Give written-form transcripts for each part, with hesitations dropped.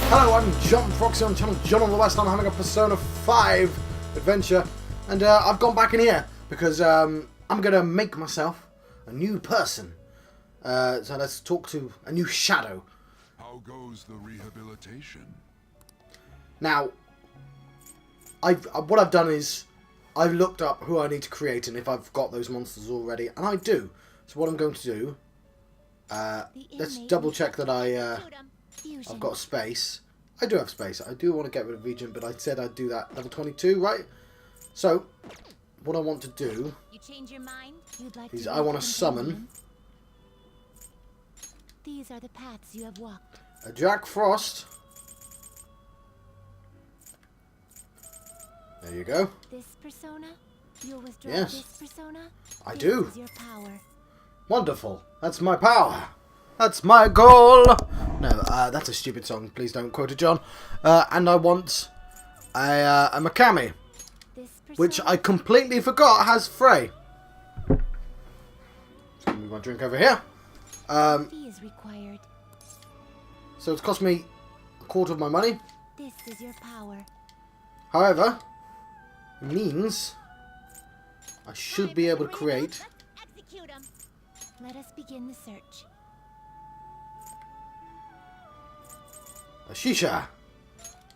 Hello, I'm John Proxy on the channel John on the West. I'm having a Persona 5 adventure, and I've gone back in here because I'm going to make myself a new person. So let's talk to a new shadow. How goes the rehabilitation? Now, what I've done is I've looked up who I need to create and if I've got those monsters already, and I do. So what I'm going to do, let's double check that I've got space. I do have space. I do want to get rid of Regent, but I said I'd do that level 22, right? So, what I want to do is I want to summon These are the paths you have walked. a Jack Frost. There you go. This persona? You'll withdraw Yes. this persona? I This do. is your power. Wonderful. That's my power. That's my goal. No, that's a stupid song. Please don't quote it, John. And I want a Makami, This which persona I completely forgot has Frey. So move my drink over here. fee is required. So it's cost me a quarter of my money. This is your power. However, it means I should be able to create Let us begin the search. a Shisha,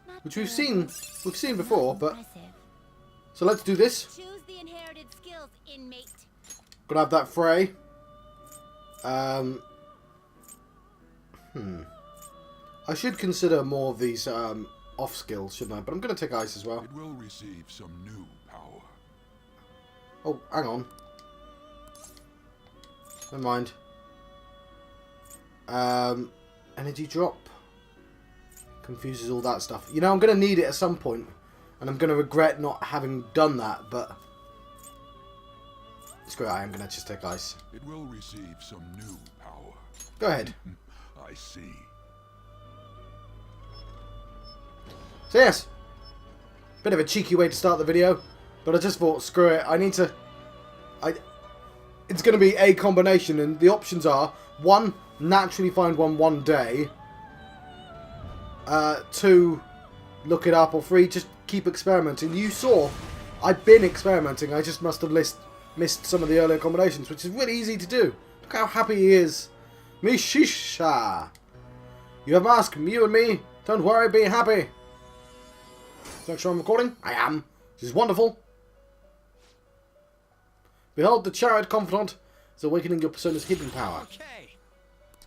Not which we've terrible, seen before. not But impressive. so let's do this. Choose the inherited skills, inmate. Gonna have that Frey. I should consider more of these off skills, shouldn't I? But I'm gonna take ice as well. It will receive some new power. Oh, hang on. Never mind. Energy drop. Confuses all that stuff. You know, I'm going to need it at some point. And I'm going to regret not having done that, but... Screw it, I am going to just take ice. It will receive some new power. Go ahead. I see. So yes. Bit of a cheeky way to start the video. But I just thought, screw it, I need to... It's going to be a combination, and the options are 1, naturally find one day. 2, look it up, or 3, just keep experimenting. You saw, I've been experimenting. I just must have missed some of the earlier combinations, which is really easy to do. Look how happy he is. Mishisha. You have asked you and me. Don't worry, be happy. Make sure I'm recording. I am. This is wonderful. Behold, the Chariot Confidant is awakening your persona's hidden power. Okay.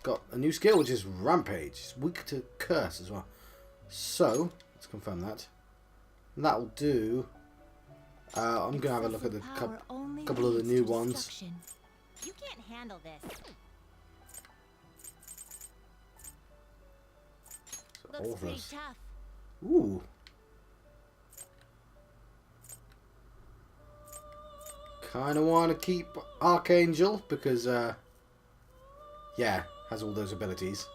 Got a new skill, which is Rampage. It's weak to Curse as well. So, let's confirm that. And that'll do. I'm going to have a look at the couple of the new ones. You can't handle this. Looks pretty Authors. tough. Ooh. Kind of want to keep Archangel because, yeah, has all those abilities.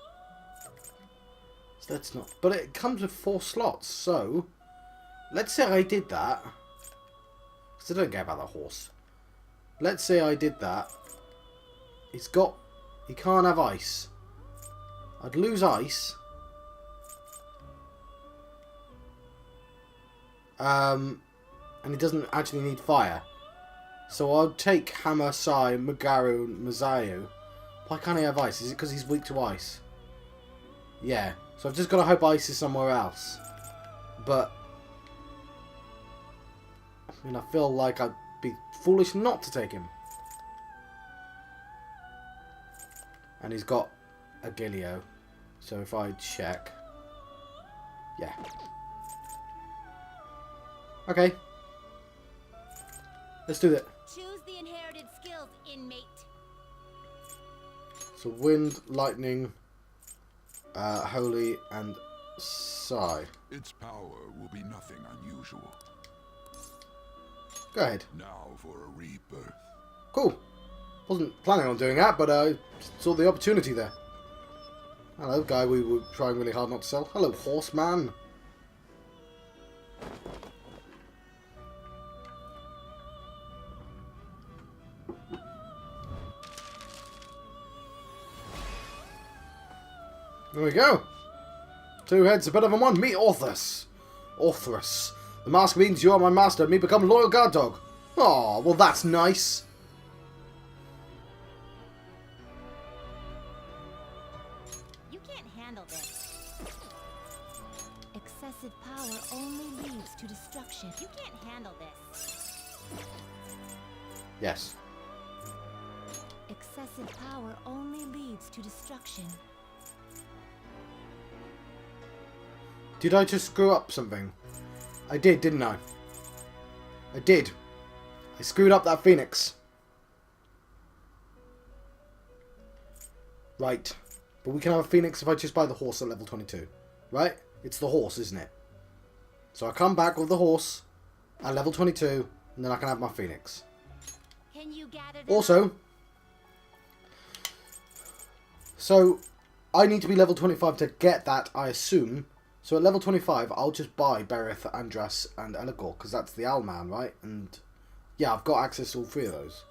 So that's not... But it comes with 4 slots, so... Let's say I did that. Because I don't care about the horse. Let's say I did that. He can't have ice. I'd lose ice. And he doesn't actually need fire. So I'll take Hammer, Sai, Magaru, Mazayu. Why can't he have ice? Is it because he's weak to ice? Yeah. So I've just got to hope ice is somewhere else. But... I mean, I feel like I'd be foolish not to take him. And he's got a Gilio. So if I check... Yeah. Okay. Let's do that. Choose the inherited skills, inmate. So wind, lightning, holy, and Sai. Its power will be nothing unusual. Go ahead. Now for a rebirth. Cool. Wasn't planning on doing that, but I saw the opportunity there. Hello, guy we were trying really hard not to sell. Hello, horseman. There we go. Two heads are better than one. Me, Orthus. Orthus. The mask means you are my master and me become loyal guard dog. Oh, well that's nice. You can't handle this. Excessive power only leads to destruction. You can't handle this. Yes. Excessive power only leads to destruction. Did I just screw up something? I did, didn't I? I did. I screwed up that phoenix. Right. But we can have a phoenix if I just buy the horse at level 22. Right? It's the horse, isn't it? So I come back with the horse at level 22, and then I can have my phoenix. Can you gather them Also, up? so I need to be level 25 to get that, I assume. So at level 25, I'll just buy Berith, Andras, and Eligor, because that's the Owl Man, right? And yeah, I've got access to all three of those.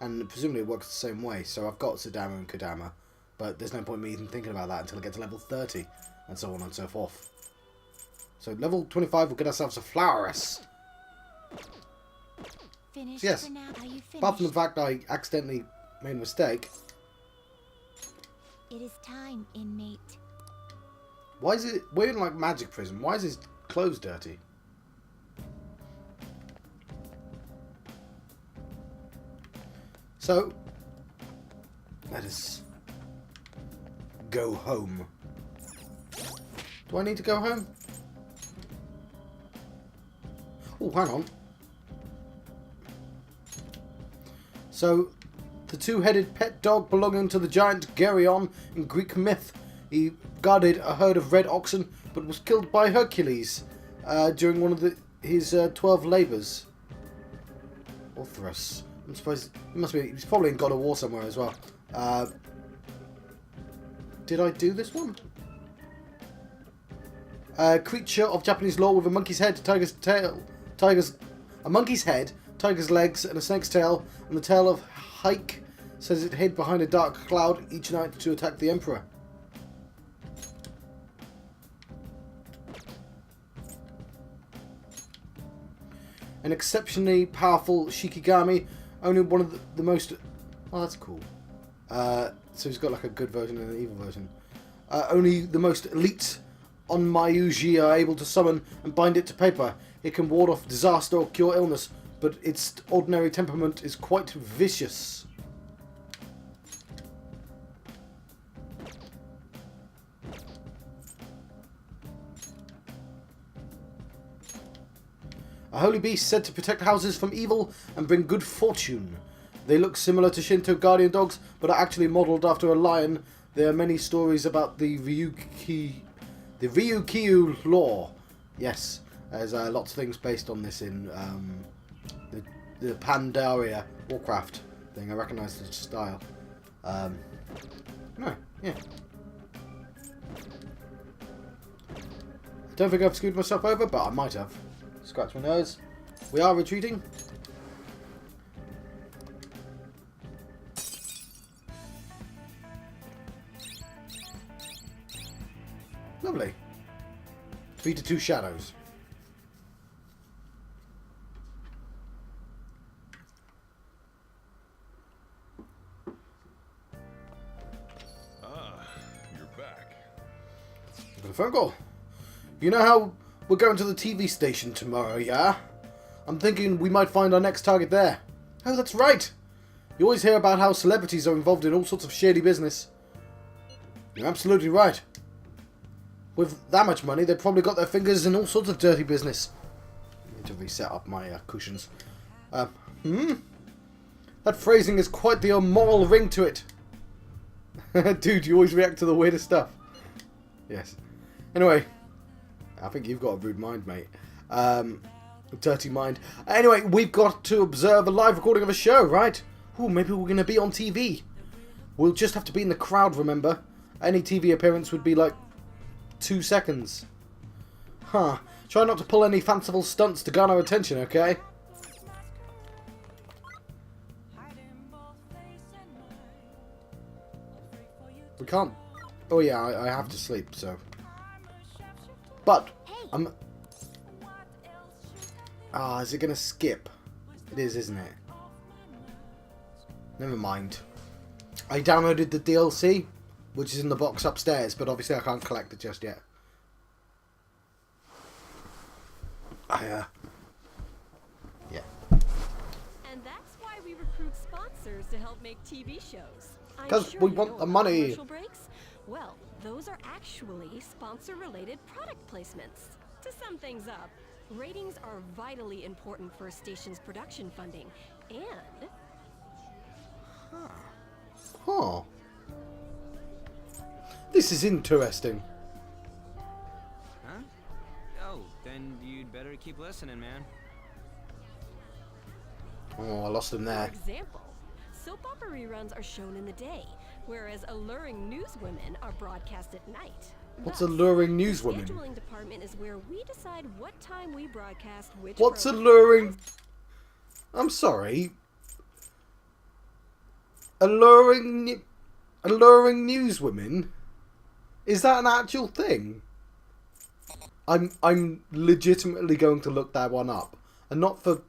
And presumably it works the same way, so I've got Sadama and Kodama. But there's no point me even thinking about that until I get to level 30, and so on and so forth. So level 25, we'll get ourselves a Floweress. Finished Yes. for now. Are you Apart from the finished? fact I accidentally made a mistake. It is time, inmate. Why is it... We're in like magic prison. Why is his clothes dirty? So, let us go home. Do I need to go home? Oh, hang on. So, the two-headed pet dog belonging to the giant Geryon in Greek myth. He guarded a herd of red oxen, but was killed by Hercules during one of his 12 labours. Orthros. I'm surprised. He must be. He's probably in God of War somewhere as well. Did I do this one? Creature of Japanese lore with a monkey's head, tiger's tail, a monkey's head, tiger's legs, and a snake's tail, and the tail of Hike says it hid behind a dark cloud each night to attack the Emperor. An exceptionally powerful Shikigami, only one of the most... Oh, that's cool. So he's got like a good version and an evil version. Only the most elite on Mayuji are able to summon and bind it to paper. It can ward off disaster or cure illness, but its ordinary temperament is quite vicious. A holy beast said to protect houses from evil and bring good fortune. They look similar to Shinto guardian dogs, but are actually modelled after a lion. There are many stories about the Ryukyu lore. Yes, there's lots of things based on this in the Pandaria Warcraft thing. I recognise the style. No, yeah. I don't think I've screwed myself over, but I might have. Scratch my nose. We are retreating. Lovely. 3 to 2 shadows. Ah, you're back. Got a phone call. You know how we're going to the TV station tomorrow, yeah? I'm thinking we might find our next target there. Oh, that's right. You always hear about how celebrities are involved in all sorts of shady business. You're absolutely right. With that much money, they've probably got their fingers in all sorts of dirty business. I need to reset up my cushions. That phrasing has quite the immoral ring to it. Dude, you always react to the weirdest stuff. Yes. Anyway, I think you've got a rude mind, mate. Dirty mind. Anyway, we've got to observe a live recording of a show, right? Ooh, maybe we're going to be on TV. We'll just have to be in the crowd, remember? Any TV appearance would be like 2 seconds. Huh. Try not to pull any fanciful stunts to garner attention, okay? We can't... Oh yeah, I have to sleep, so... But Hey. I'm. Ah, is it gonna skip? It is, isn't it? Never mind. I downloaded the DLC, which is in the box upstairs, but obviously I can't collect it just yet. Yeah. And that's why we recruit sponsors to help make TV shows. I'm 'Cause sure we you want know the about money. Commercial breaks? Well, those are actually sponsor-related product placements. To sum things up, ratings are vitally important for a station's production funding, and Huh. This is interesting. Huh? Oh, then you'd better keep listening, man. Oh, I lost him for there. example, soap opera reruns are shown in the day, whereas alluring newswomen are broadcast at night. What's Thus, alluring the newswomen? scheduling department is where we decide what time we broadcast which What's program. alluring? I'm sorry. Alluring newswomen? Is that an actual thing? I'm legitimately going to look that one up, and not for.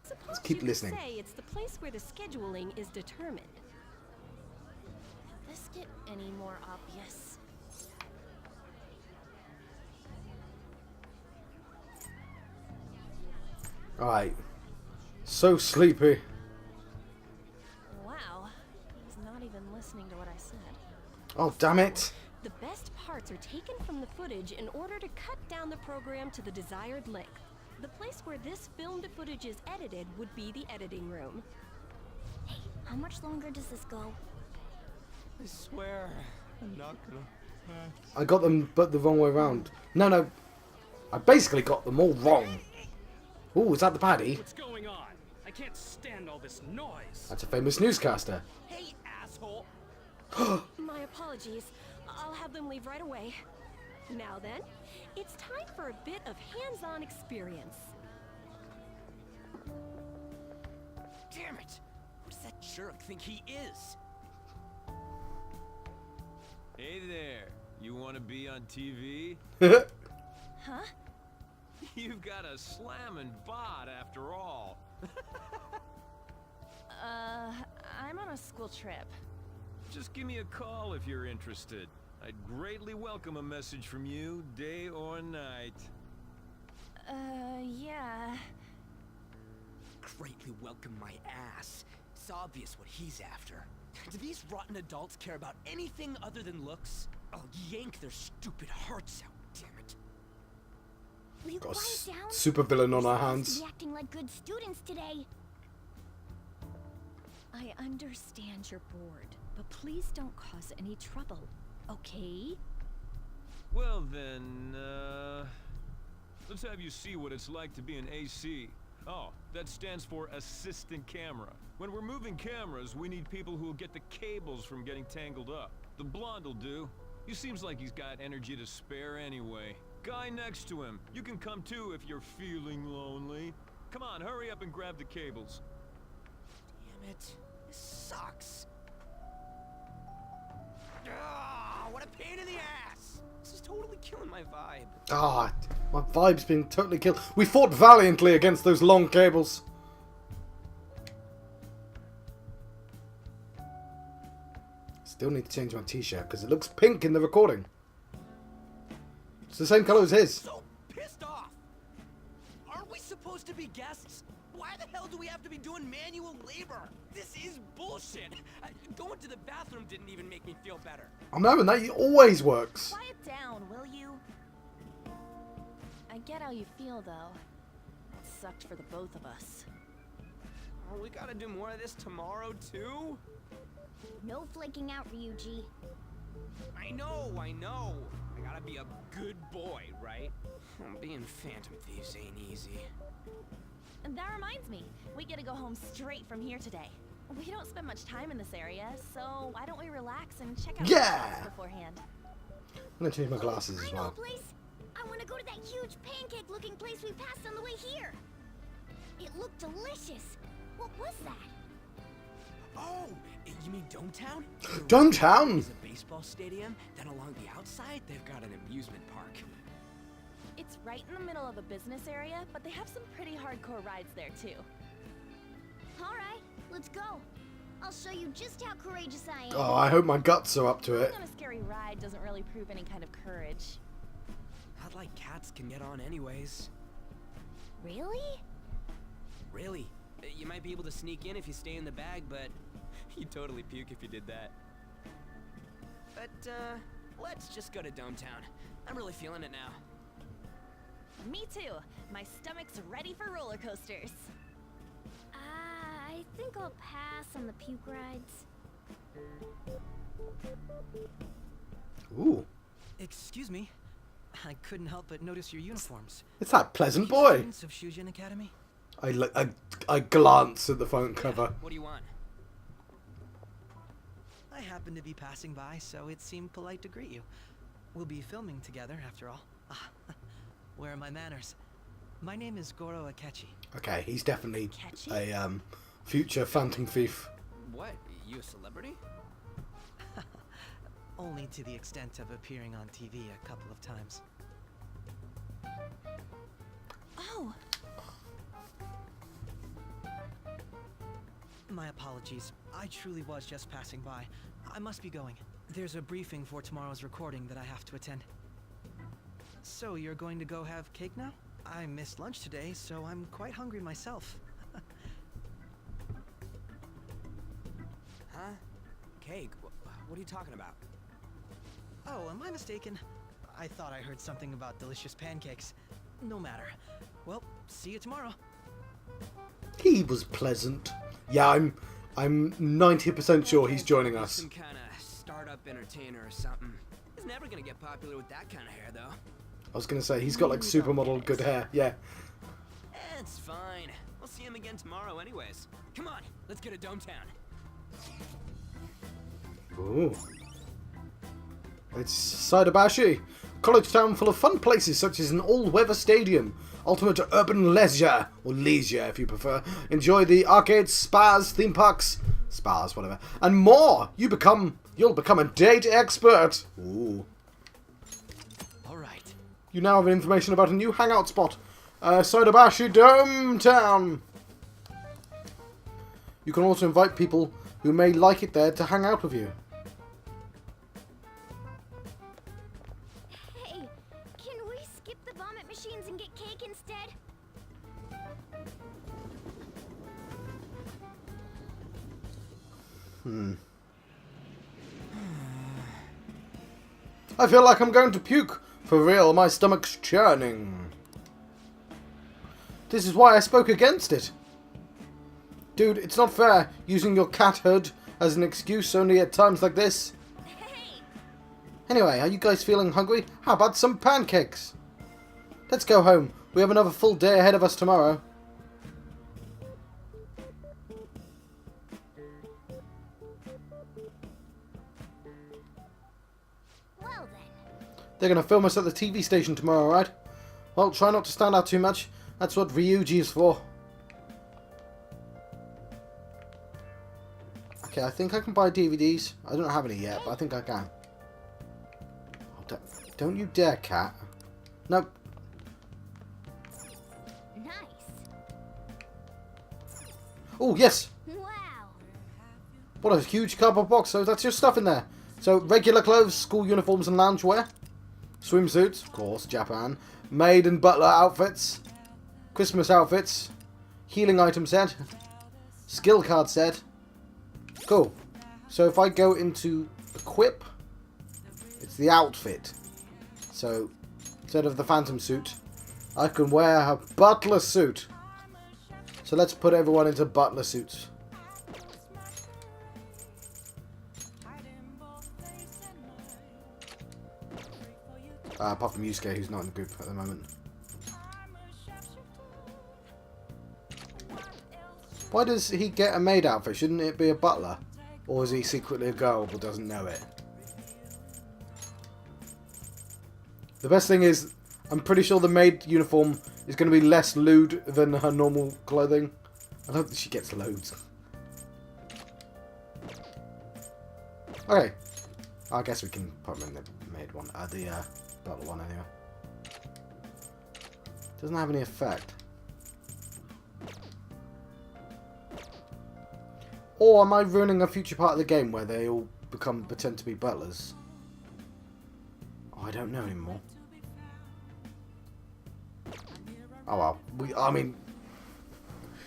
Suppose keep you could listening. say it's the place where the scheduling is determined. Could this get any more obvious? Alright. So sleepy. Wow. He's not even listening to what I said. Oh, damn it. The best parts are taken from the footage in order to cut down the program to the desired length. The place where this filmed footage is edited would be the editing room. Hey, how much longer does this go? I swear, I'm not gonna. I got them, but the wrong way around. No. I basically got them all wrong. Ooh, is that the paddy? What's going on? I can't stand all this noise. That's a famous newscaster. Hey, asshole! My apologies. I'll have them leave right away. Now then, it's time for a bit of hands-on experience. Damn it! Who does that jerk think he is? Hey there, you want to be on TV? Huh? You've got a slamming bod after all. I'm on a school trip. Just give me a call if you're interested. I'd greatly welcome a message from you, day or night. Yeah. Greatly welcome my ass. It's obvious what he's after. Do these rotten adults care about anything other than looks? I'll yank their stupid hearts out, damn it. Will you Got a quiet down? super villain on We're our supposed to hands. be acting like good students today. I understand you're bored, but please don't cause any trouble, okay? Well then, let's have you see what it's like to be an AC. Oh, that stands for assistant camera. When we're moving cameras, we need people who'll get the cables from getting tangled up. The blonde'll do. He seems like he's got energy to spare anyway. Guy next to him, you can come too if you're feeling lonely. Come on, hurry up and grab the cables. Damn it. This sucks. Ah, what a pain in the ass! This is totally killing my vibe. Ah, my vibe's been totally killed. We fought valiantly against those long cables. Still need to change my t-shirt because it looks pink in the recording. It's the same colour as his. So pissed off! Aren't we supposed to be guests? Why the hell do we have to be doing manual labor? This is bullshit! Going to the bathroom didn't even make me feel better. I know, and that always works. Quiet down, will you? I get how you feel, though. It sucked for the both of us. Oh, we gotta do more of this tomorrow, too? No flaking out, Ryuji. I know! I gotta be a good boy, right? Being Phantom Thieves ain't easy. And that reminds me, we get to go home straight from here today. We don't spend much time in this area, so why don't we relax and check out Yeah! the house beforehand? I'm gonna change my glasses as I know a well. place. I want to go to that huge pancake-looking place we passed on the way here. It looked delicious. What was that? Oh, you mean Dometown? Dometown? There's a baseball stadium. Then along the outside, they've got an amusement park. It's right in the middle of a business area, but they have some pretty hardcore rides there too. All right, let's go. I'll show you just how courageous I am. Oh, I hope my guts are up to it. Being on a scary ride doesn't really prove any kind of courage. Not like cats can get on anyways. Really? Really? You might be able to sneak in if you stay in the bag, but you'd totally puke if you did that. But, let's just go to Dometown. I'm really feeling it now. Me too. My stomach's ready for roller coasters. I think I'll pass on the puke rides. Ooh, Excuse me. I couldn't help but notice your uniforms. it's that pleasant boy. Students of Shujin Academy? I glance at the front cover. What do you want? I happened to be passing by, so it seemed polite to greet you. We'll be filming together, after all. Where are my manners? My name is Goro Aketchi. Okay, he's definitely Aketchi? a future Phantom Thief. What? You a celebrity? Only to the extent of appearing on TV a couple of times. Oh, My apologies. I truly was just passing by. I must be going. There's a briefing for tomorrow's recording that I have to attend. So you're going to go have cake now? I missed lunch today, so I'm quite hungry myself. Huh? Cake? What are you talking about? Oh, am I mistaken? I thought I heard something about delicious pancakes. No matter. Well, see you tomorrow. He was pleasant. Yeah, I'm 90% sure he's joining us. Some kind of startup entertainer or something. He's never gonna get popular with that kind of hair, though. I was gonna say he's got like supermodel good hair. Yeah. It's fine. We'll see him again tomorrow, anyways. Come on, let's get to Dometown. Ooh. It's Saidabashi, college town full of fun places such as an all-weather stadium, ultimate urban leisure, or leisure if you prefer. Enjoy the arcades, spas, theme parks, spas, whatever, and more. You'll become a date expert. Ooh. All right. You now have information about a new hangout spot, Saidabashi Dometown. You can also invite people who may like it there to hang out with you. Hey, can we skip the vomit machines and get cake instead? I feel like I'm going to puke. For real, my stomach's churning. This is why I spoke against it. Dude, it's not fair using your cat hood as an excuse only at times like this. hey! Anyway, are you guys feeling hungry? How about some pancakes? Let's go home. We have another full day ahead of us tomorrow. Well then. They're going to film us at the TV station tomorrow, right? Well, try not to stand out too much. That's what Ryuji is for. Okay, I think I can buy DVDs. I don't have any yet, but I think I can. Oh, don't you dare, cat. Nope. Nice. Oh, yes. Wow. What a huge cardboard box. So that's your stuff in there. So regular clothes, school uniforms and loungewear. Swimsuits, of course, Japan. Maid and butler outfits. Christmas outfits. Healing item set. Skill card set. Cool. So if I go into equip, it's the outfit. So instead of the phantom suit, I can wear a butler suit. So let's put everyone into butler suits. Apart from Yusuke, who's not in the group at the moment. Why does he get a maid outfit? Shouldn't it be a butler? Or is he secretly a girl but doesn't know it? The best thing is, I'm pretty sure the maid uniform is going to be less lewd than her normal clothing. I don't think she gets loads. Okay. I guess we can put them in the made one. The bottle one anyway. Doesn't have any effect. Or am I ruining a future part of the game where they all pretend to be butlers? Oh, I don't know anymore. Oh well. I mean,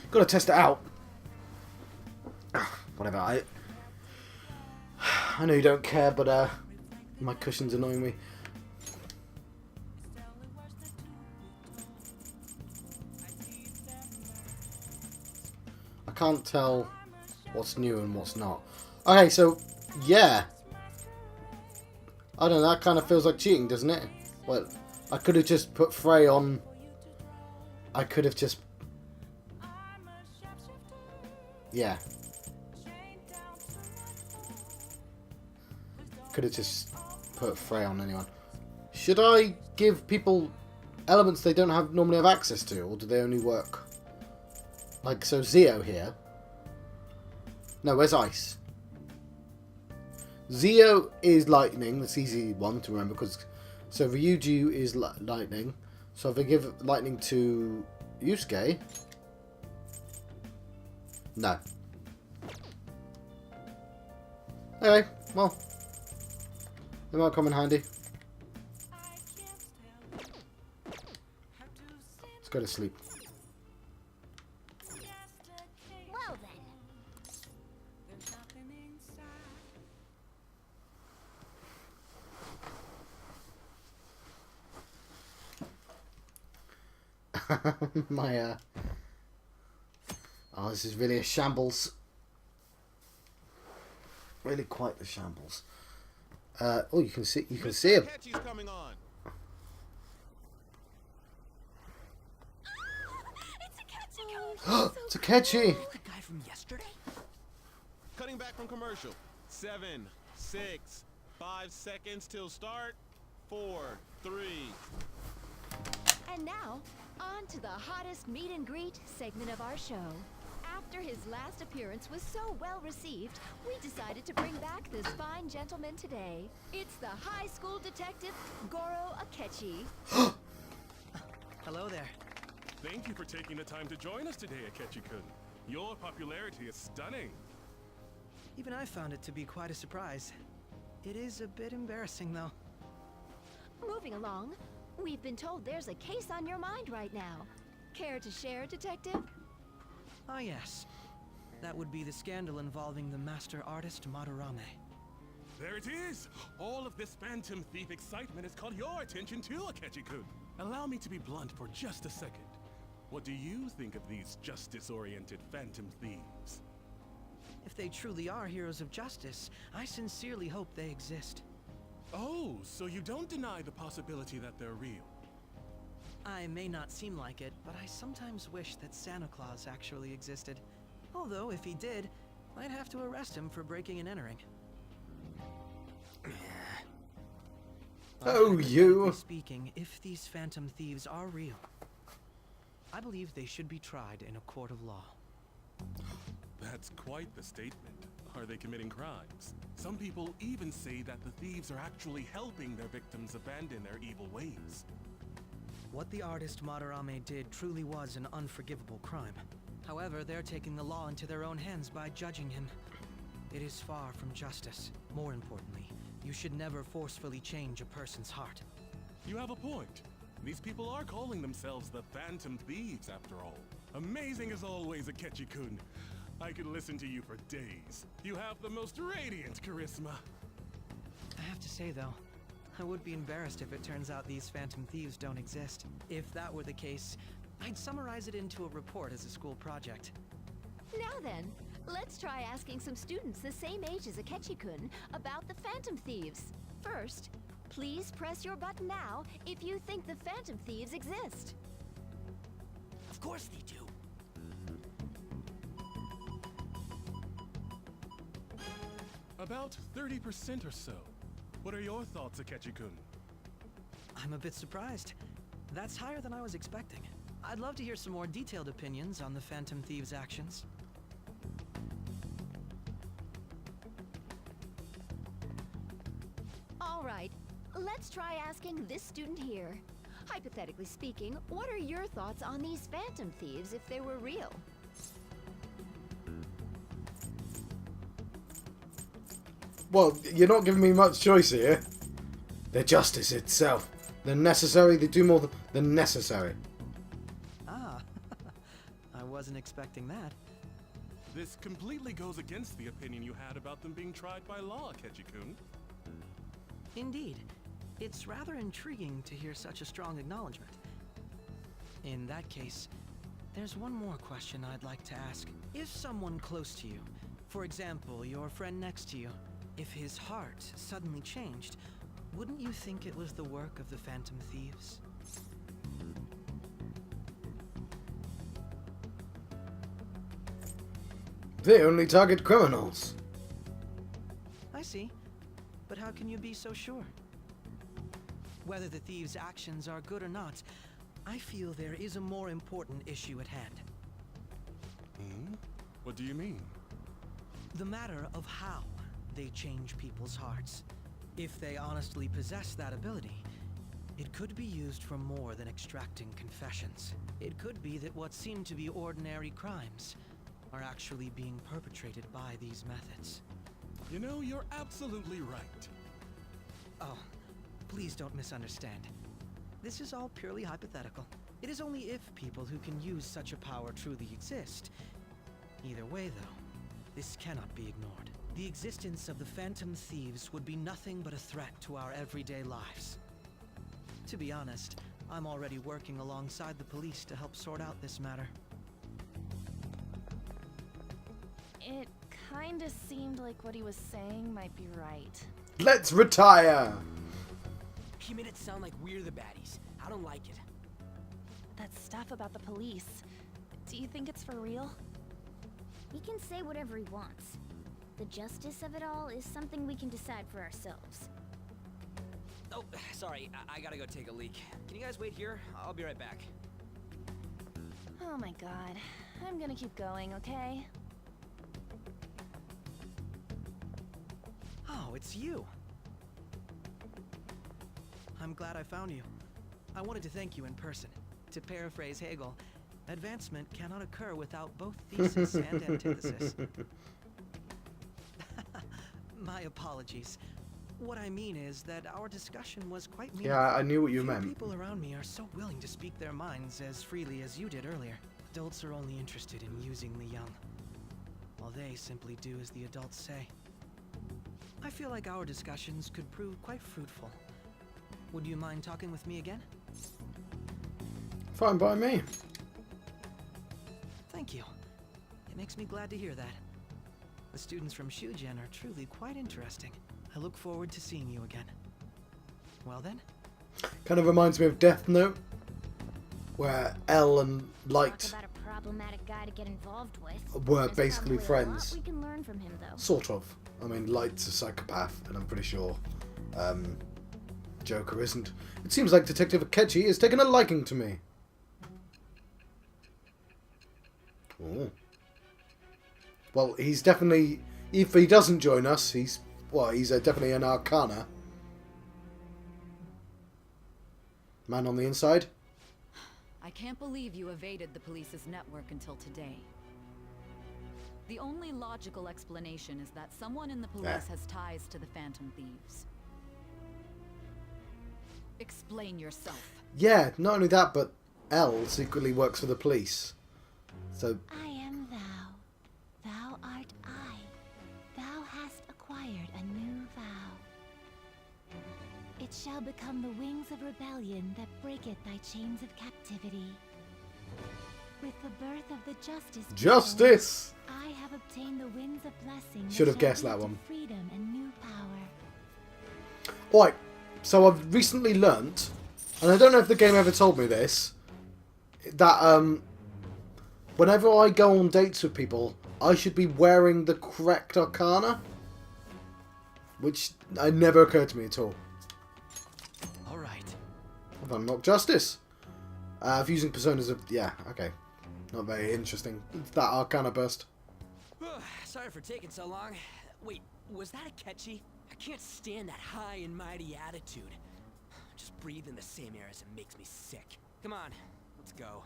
gotta test it out. Whatever. I know you don't care, but my cushion's annoying me. I can't tell what's new and what's not. Okay, so yeah. I don't know, that kind of feels like cheating, doesn't it? Well, I could have just put Frey on. I could have just. Yeah. Could have just put Frey on anyone. Should I give people elements they don't normally have access to, or do they only work? Like, so Zeo here. No, where's Ice? Zeo is lightning. That's easy one to remember because. So Ryuju is lightning. So if I give lightning to Yusuke. No. Okay, well. They might come in handy. Let's go to sleep. Well then. My oh, this is really a shambles. Really quite the shambles. Oh, you can see him. Aketchi's coming on. It's Aketchi. The guy from yesterday? Cutting back from commercial. 7, 6, 5 seconds till start. 4, 3. And now, on to the hottest meet and greet segment of our show. After his last appearance was so well received, we decided to bring back this fine gentleman today. It's the high school detective, Goro Aketchi. Hello there. Thank you for taking the time to join us today, Aketchi-kun. Your popularity is stunning. Even I found it to be quite a surprise. It is a bit embarrassing, though. Moving along, we've been told there's a case on your mind right now. Care to share, Detective? Ah, yes. That would be the scandal involving the master artist Madarame. There it is! All of this Phantom Thief excitement has caught your attention too, Aketchi-kun. Allow me to be blunt for just a second. What do you think of these justice-oriented Phantom Thieves? If they truly are heroes of justice, I sincerely hope they exist. Oh, so you don't deny the possibility that they're real? I may not seem like it, but I sometimes wish that Santa Claus actually existed. Although, if he did, I'd have to arrest him for breaking and entering. Oh, you! Hypothetically speaking, if these Phantom Thieves are real, I believe they should be tried in a court of law. That's quite the statement. Are they committing crimes? Some people even say that the thieves are actually helping their victims abandon their evil ways. What the artist Madarame did truly was an unforgivable crime. However, they're taking the law into their own hands by judging him. It is far from justice. More importantly, you should never forcefully change a person's heart. You have a point. These people are calling themselves the Phantom Thieves, after all. Amazing as always, Aketchi-kun. I could listen to you for days. You have the most radiant charisma. I have to say, though, I would be embarrassed if it turns out these Phantom Thieves don't exist. If that were the case, I'd summarize it into a report as a school project. Now then, let's try asking some students the same age as Aketchi-kun about the Phantom Thieves. First, please press your button now if you think the Phantom Thieves exist. Of course they do. About 30% or so. What are your thoughts, Aketchi-kun? I'm a bit surprised. That's higher than I was expecting. I'd love to hear some more detailed opinions on the Phantom Thieves' actions. All right, let's try asking this student here. Hypothetically speaking, what are your thoughts on these Phantom Thieves if they were real? Well, you're not giving me much choice here. They're justice itself. They're necessary. They do more than necessary. Ah, I wasn't expecting that. This completely goes against the opinion you had about them being tried by law, Aketchi-kun. Indeed. It's rather intriguing to hear such a strong acknowledgement. In that case, there's one more question I'd like to ask. If someone close to you, for example, your friend next to you, if his heart suddenly changed, wouldn't you think it was the work of the Phantom Thieves? They only target criminals. I see. But how can you be so sure? Whether the thieves' actions are good or not, I feel there is a more important issue at hand. Hmm? What do you mean? The matter of how they change people's hearts. If they honestly possess that ability, it could be used for more than extracting confessions. It could be that what seem to be ordinary crimes are actually being perpetrated by these methods. You know, you're absolutely right. Oh, please don't misunderstand. This is all purely hypothetical. It is only if people who can use such a power truly exist. Either way, though, this cannot be ignored. The existence of the Phantom Thieves would be nothing but a threat to our everyday lives. To be honest, I'm already working alongside the police to help sort out this matter. It kinda seemed like what he was saying might be right. Let's retire. He made it sound like we're the baddies. I don't like it. That stuff about the police. Do you think it's for real? He can say whatever he wants. The justice of it all is something we can decide for ourselves. Oh, sorry. I gotta go take a leak. Can you guys wait here? I'll be right back. Oh my god. I'm gonna keep going, okay? Oh, it's you. I'm glad I found you. I wanted to thank you in person. To paraphrase Hegel, advancement cannot occur without both thesis and antithesis. My apologies. What I mean is that our discussion was quite meaningful. Yeah, I knew what you Few meant. People around me are so willing to speak their minds as freely as you did earlier. Adults are only interested in using the young, while they simply do as the adults say. I feel like our discussions could prove quite fruitful. Would you mind talking with me again? Fine by me. Thank you. It makes me glad to hear that. The students from Shugen are truly quite interesting. I look forward to seeing you again. Well then? Kind of reminds me of Death Note, where L and Light Talk about a problematic guy to get involved with. were There's basically probably a friends. lot we can learn from him, though. Sort of. I mean, Light's a psychopath, and I'm pretty sure Joker isn't. It seems like Detective Aketchi has taken a liking to me. Oh. Well, he's definitely... If he doesn't join us, he's definitely an Arcana. Man on the inside. I can't believe you evaded the police's network until today. The only logical explanation is that someone in the police has ties to the Phantom Thieves. Explain yourself. Yeah, not only that, but L secretly works for the police. So... I am thou. Thou art I. Thou hast acquired a new vow. It shall become the wings of rebellion that breaketh thy chains of captivity. With the birth of the Justice! I have obtained the winds of blessing. Should have that shall guessed that lead to one. Freedom and new power. Alright, so I've recently learnt, and I don't know if the game ever told me this, that whenever I go on dates with people, I should be wearing the correct Arcana. Which never occurred to me at all. Alright. I've unlocked Justice. Fusing personas of... Yeah, okay. Not very interesting. It's that Arcana burst. Sorry for taking so long. Wait, was that Aketchi? I can't stand that high and mighty attitude. Just breathing the same air as him makes me sick. Come on, let's go.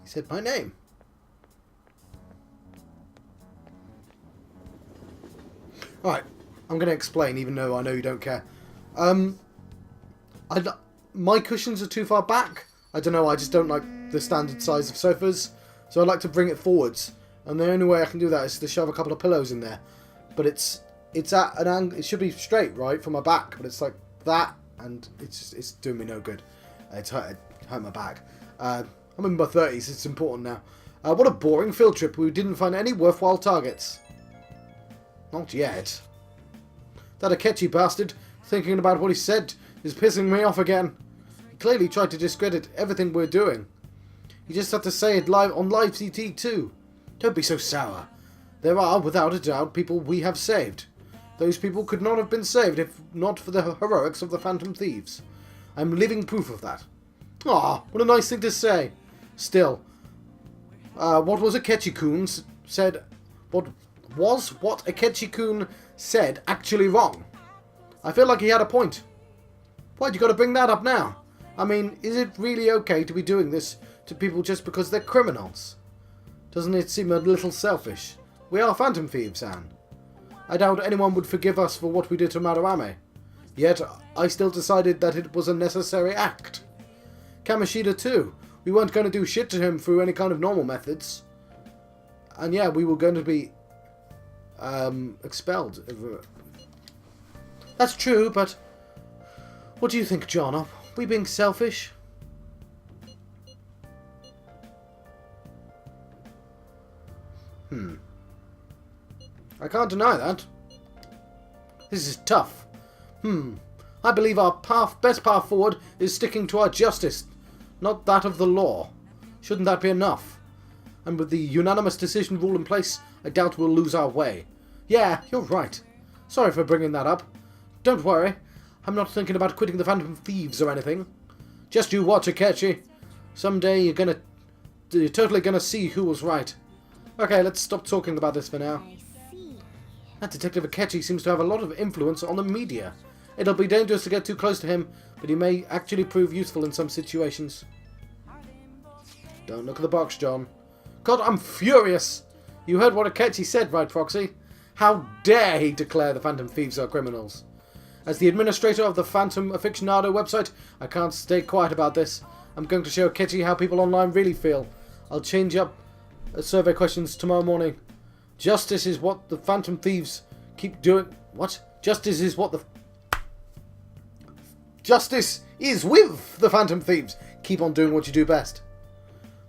He said my name. Alright, I'm going to explain, even though I know you don't care. My cushions are too far back. I don't know, I just don't like the standard size of sofas. So I like to bring it forwards. And the only way I can do that is to shove a couple of pillows in there. But it's at an angle. It should be straight, right, from my back. But it's like that, and it's doing me no good. It's hurt my back. I'm in my 30s. It's important now. What a boring field trip. We didn't find any worthwhile targets. Not yet. That Aketchi bastard, thinking about what he said, is pissing me off again. He clearly tried to discredit everything we're doing. He just had to say it live on live CT too. Don't be so sour. There are, without a doubt, people we have saved. Those people could not have been saved if not for the heroics of the Phantom Thieves. I'm living proof of that. Ah, what a nice thing to say. Still, what was Aketchi-kun said? What Aketchi-kun said actually wrong? I feel like he had a point. Why'd you got to bring that up now? I mean, is it really okay to be doing this to people just because they're criminals? Doesn't it seem a little selfish? We are Phantom Thieves, Anne. I doubt anyone would forgive us for what we did to Madarame. Yet, I still decided that it was a necessary act. Kamoshida too. We weren't going to do shit to him through any kind of normal methods. And yeah, we were going to be expelled. That's true, but what do you think, John? Are we being selfish? I can't deny that. This is tough. I believe our best path forward is sticking to our justice, not that of the law. Shouldn't that be enough? And with the unanimous decision rule in place, I doubt we'll lose our way. Yeah, you're right. Sorry for bringing that up. Don't worry. I'm not thinking about quitting the Phantom Thieves or anything. Just you watch, Aketchi. Someday you're totally gonna see who was right. Okay, let's stop talking about this for now. That Detective Aketchi seems to have a lot of influence on the media. It'll be dangerous to get too close to him, but he may actually prove useful in some situations. Don't look at the box, John. God, I'm furious! You heard what Aketchi said, right, Foxy? How dare he declare the Phantom Thieves are criminals? As the administrator of the Phantom Aficionado website, I can't stay quiet about this. I'm going to show Aketchi how people online really feel. I'll change up survey questions tomorrow morning. Justice is what the Phantom Thieves keep doing. What? Justice is what the... Justice is with the Phantom Thieves. Keep on doing what you do best.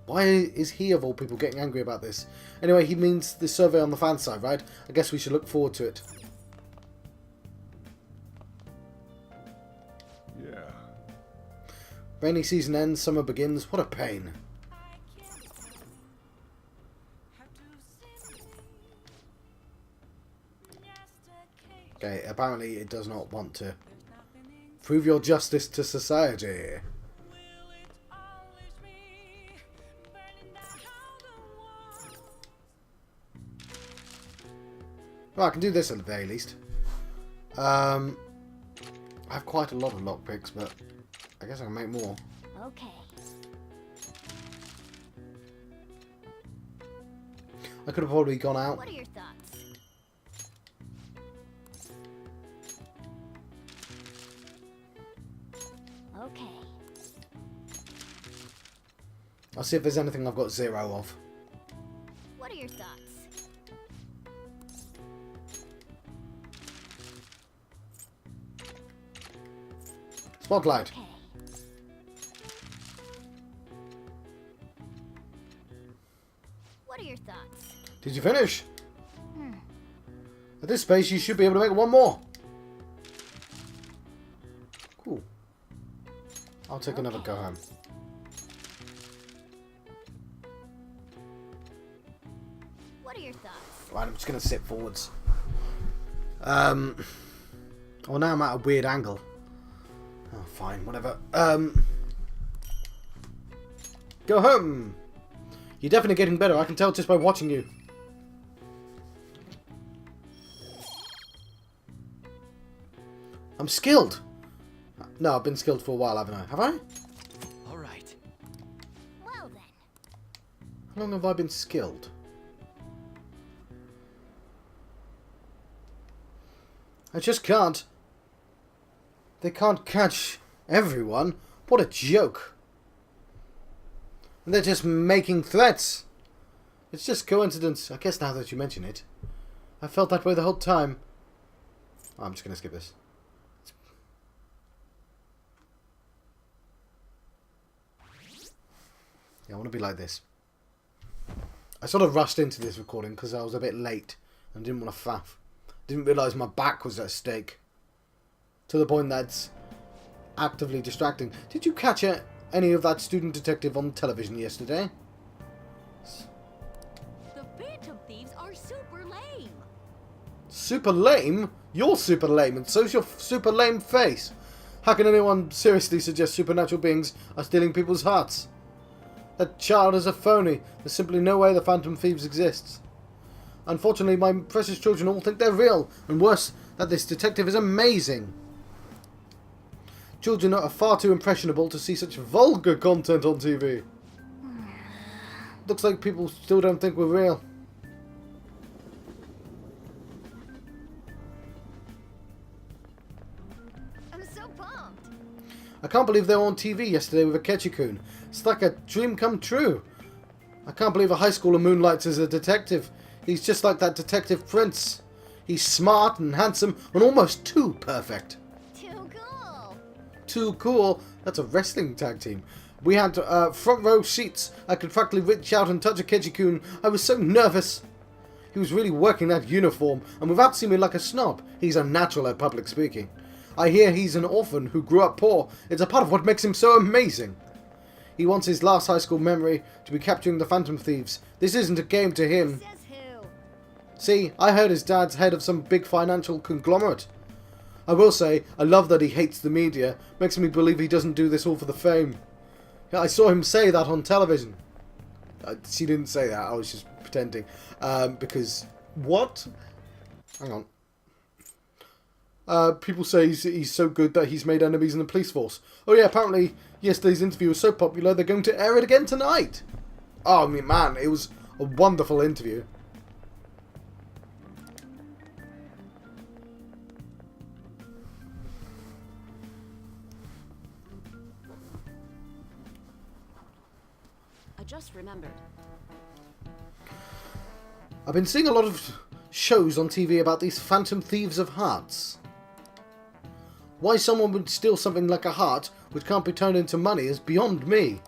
Why is he, of all people, getting angry about this? Anyway, he means the survey on the fan side, right? I guess we should look forward to it. Yeah. Rainy season ends, summer begins. What a pain. Okay, apparently it does not want to prove your justice to society. Well, I can do this at the very least. I have quite a lot of lockpicks, but I guess I can make more. Okay. I could have probably gone out. What are your thoughts? Okay. I'll see if there's anything I've got 0 of. What are your thoughts? Spotlight. Okay. What are your thoughts? Did you finish? At this space, you should be able to make one more. Cool. I'll take another go home. What are your thoughts? Right, I'm just going to sit forwards. Well, now I'm at a weird angle. Oh, fine, whatever. Go home! You're definitely getting better, I can tell just by watching you. I'm skilled. No, I've been skilled for a while, haven't I? Have I? All right. Well then. How long have I been skilled? I just can't. They can't catch everyone. What a joke. And they're just making threats. It's just coincidence. I guess now that you mention it. I felt that way the whole time. Oh, I'm just going to skip this. Yeah, I want to be like this. I sort of rushed into this recording because I was a bit late and didn't want to faff. Didn't realise my back was at stake. To the point that's actively distracting. Did you catch any of that student detective on television yesterday? The Phantom Thieves are super lame. Super lame? You're super lame, and so's your super lame face. How can anyone seriously suggest supernatural beings are stealing people's hearts? That child is a phony. There's simply no way the Phantom Thieves exists. Unfortunately, my precious children all think they're real, and worse, that this detective is amazing. Children are far too impressionable to see such vulgar content on TV. Looks like people still don't think we're real. I'm so pumped. I can't believe they were on TV yesterday with Aketchi-kun. It's like a dream come true. I can't believe a high schooler moonlights as a detective. He's just like that detective prince. He's smart and handsome and almost too perfect. Too cool. Too cool? That's a wrestling tag team. We had front row seats. I could practically reach out and touch Aketchi-kun. I was so nervous. He was really working that uniform, and without seeming like a snob, he's a natural at public speaking. I hear he's an orphan who grew up poor. It's a part of what makes him so amazing. He wants his last high school memory to be capturing the Phantom Thieves. This isn't a game to him. Says who? See, I heard his dad's head of some big financial conglomerate. I will say, I love that he hates the media. Makes me believe he doesn't do this all for the fame. I saw him say that on television. She didn't say that, I was just pretending. Because, what? Hang on. People say he's so good that he's made enemies in the police force. Oh yeah, apparently yesterday's interview was so popular they're going to air it again tonight. Oh, I mean, man, it was a wonderful interview. I just remembered. I've been seeing a lot of shows on TV about these Phantom Thieves of hearts. Why someone would steal something like a heart which can't be turned into money is beyond me.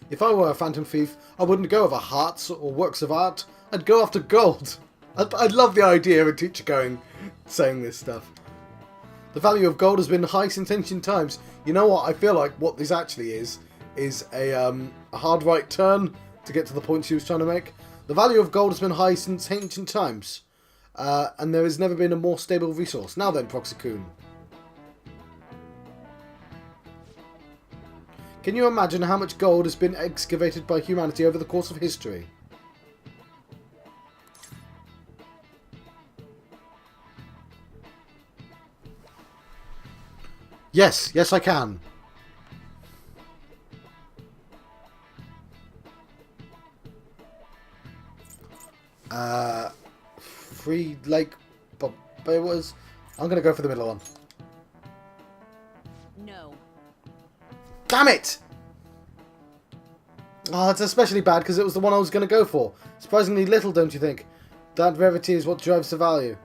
If I were a Phantom Thief, I wouldn't go over hearts or works of art. I'd go after gold. I'd love the idea of a teacher saying this stuff. The value of gold has been high since ancient times. You know what? I feel like what this actually is a hard right turn to get to the point she was trying to make. The value of gold has been high since ancient times. And there has never been a more stable resource. Now then, Proxy-kun. Can you imagine how much gold has been excavated by humanity over the course of history? Yes, yes I can. Free Lake was. I'm gonna go for the middle one. No. Damn it! Oh, it's especially bad because it was the one I was gonna go for. Surprisingly little, don't you think? That rarity is what drives the value.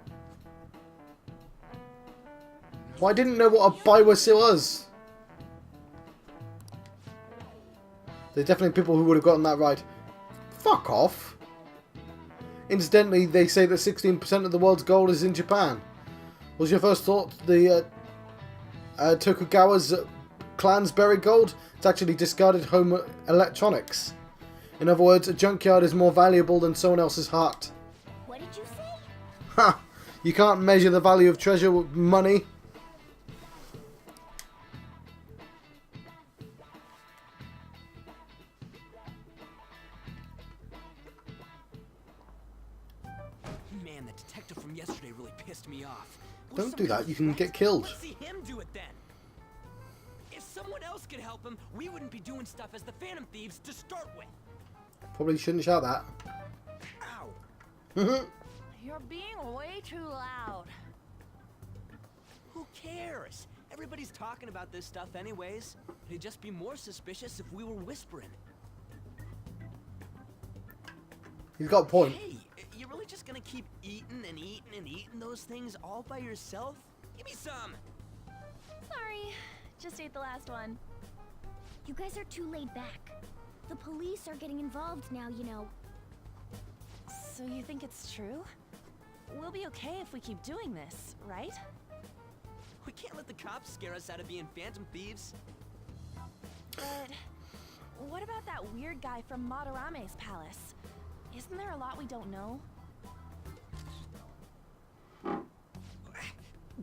Well, I didn't know what a Bioware was. There's definitely people who would have gotten that right. Fuck off. Incidentally, they say that 16% of the world's gold is in Japan. Was your first thought the Tokugawa's clan's buried gold? It's actually discarded home electronics. In other words, a junkyard is more valuable than someone else's heart. What did you say? Ha! You can't measure the value of treasure with money. Man, the detective from yesterday really pissed me off. Don't do that, you can get killed. Let's see him do it then. If someone else could help him, we wouldn't be doing stuff as the Phantom Thieves to start with. Probably shouldn't shout that. Ow. You're being way too loud. Who cares? Everybody's talking about this stuff anyways. It'd just be more suspicious if we were whispering. He's got a point. Hey, you really just gonna keep eating and eating and eating those things all by yourself? Give me some! Sorry, just ate the last one. You guys are too laid back. The police are getting involved now, you know. So you think it's true? We'll be okay if we keep doing this, right? We can't let the cops scare us out of being Phantom Thieves. But what about that weird guy from Madarame's palace? Isn't there a lot we don't know?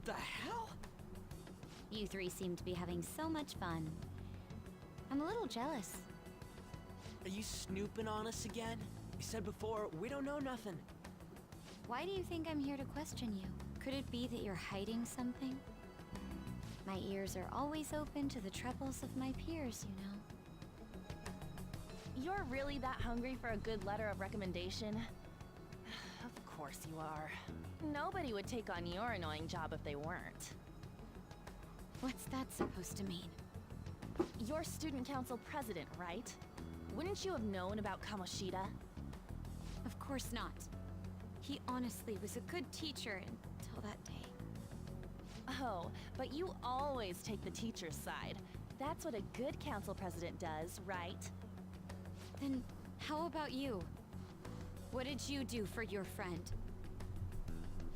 The hell? You three seem to be having so much fun. I'm a little jealous. Are you snooping on us again? You said before, we don't know nothing. Why do you think I'm here to question you? Could it be that you're hiding something? My ears are always open to the troubles of my peers, you know. You're really that hungry for a good letter of recommendation? Of course you are. Nobody would take on your annoying job if they weren't. What's that supposed to mean? You're student council president, right? Wouldn't you have known about Kamoshida? Of course not. He honestly was a good teacher until that day. Oh, but you always take the teacher's side. That's what a good council president does, right? Then how about you? What did you do for your friend?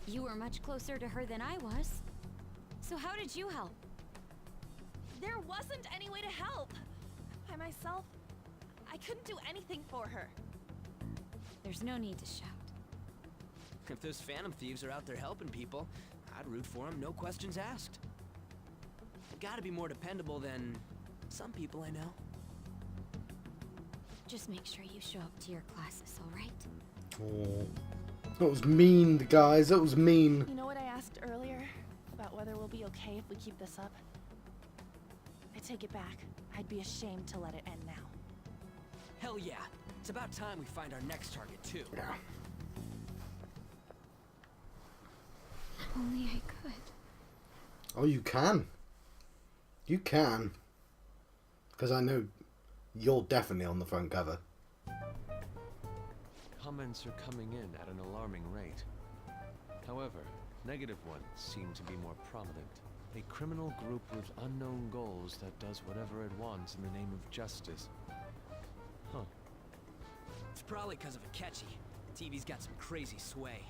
You were much closer to her than I was. So how did you help? There wasn't any way to help. By myself, I couldn't do anything for her. There's no need to shout. If those Phantom Thieves are out there helping people, I'd root for them, no questions asked. Gotta be more dependable than some people I know. Just make sure you show up to your classes, all right? Oh, that was mean, guys. That was mean. You know what I asked earlier? About whether we'll be okay if we keep this up? I take it back. I'd be ashamed to let it end now. Hell yeah. It's about time we find our next target, too. Yeah. Only I could. Oh, you can. You can. Because I know you're definitely on the front cover. Comments are coming in at an alarming rate. However, negative ones seem to be more prominent. A criminal group with unknown goals that does whatever it wants in the name of justice. Huh. It's probably because of Aketchi. TV's got some crazy sway.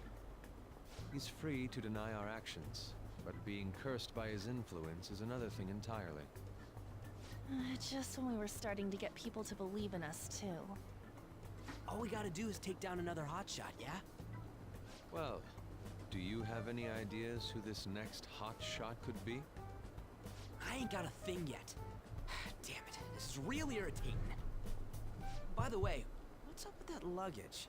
He's free to deny our actions, but being cursed by his influence is another thing entirely. Just when we were starting to get people to believe in us, too. All we gotta do is take down another hotshot, yeah? Well, do you have any ideas who this next hotshot could be? I ain't got a thing yet. Damn it, this is real irritating. By the way, what's up with that luggage?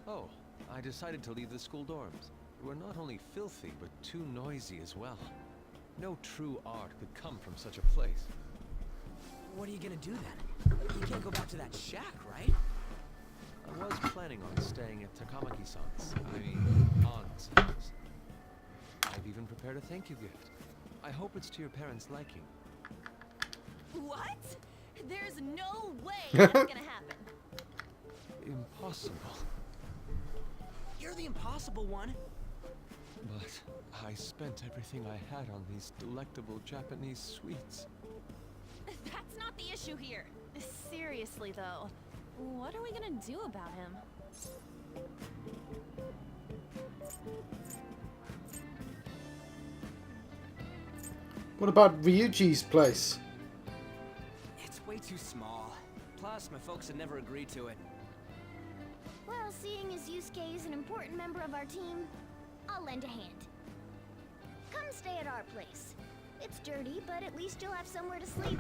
Oh, I decided to leave the school dorms. We're not only filthy, but too noisy as well. No true art could come from such a place. What are you gonna do then? You can't go back to that shack, right? I was planning on staying at Takamaki-san's, aunt's house. I've even prepared a thank you gift. I hope it's to your parents' liking. What? There's no way that's gonna happen. Impossible. You're the impossible one. But I spent everything I had on these delectable Japanese sweets. That's not the issue here. Seriously, though, what are we gonna do about him? What about Ryuji's place? It's way too small. Plus, my folks had never agreed to it. Well, seeing as Yusuke is an important member of our team, I'll lend a hand. Come stay at our place. It's dirty, but at least you'll have somewhere to sleep.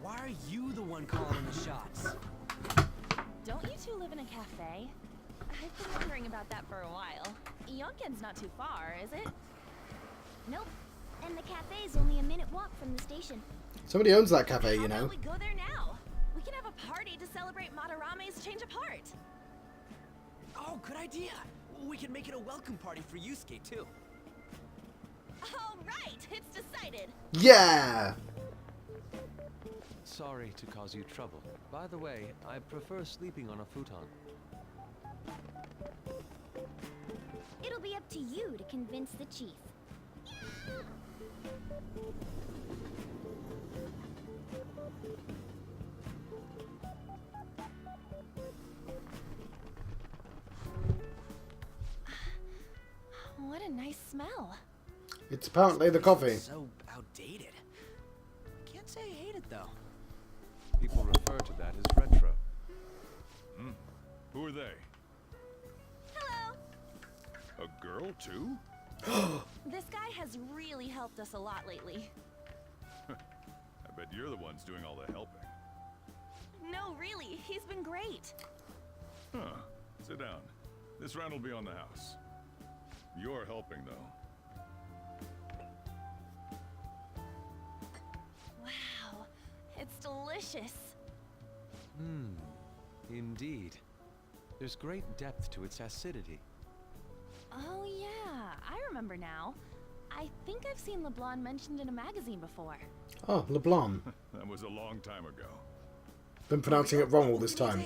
Why are you the one calling the shots? Don't you two live in a cafe? I've been wondering about that for a while. Yonken's not too far, is it? Nope. And the cafe's only a minute walk from the station. Somebody owns that cafe, How you know. about we go there now? We can have a party to celebrate Madarame's change of heart. Oh, good idea. We can make it a welcome party for Yusuke, too. All right, it's decided. Yeah! Sorry to cause you trouble. By the way, I prefer sleeping on a futon. It'll be up to you to convince the chief. What a nice smell. It's apparently the coffee. So outdated. Can't say I hate it, though. People refer to that as retro. Who are they? Hello. A girl, too? This guy has really helped us a lot lately. I bet you're the ones doing all the helping. No, really, he's been great. Huh. Sit down. This round will be on the house. You're helping, though. Wow, it's delicious. Indeed. There's great depth to its acidity. Oh yeah, I remember now. I think I've seen LeBlanc mentioned in a magazine before. Oh, LeBlanc. That was a long time ago. Been pronouncing it wrong all this time.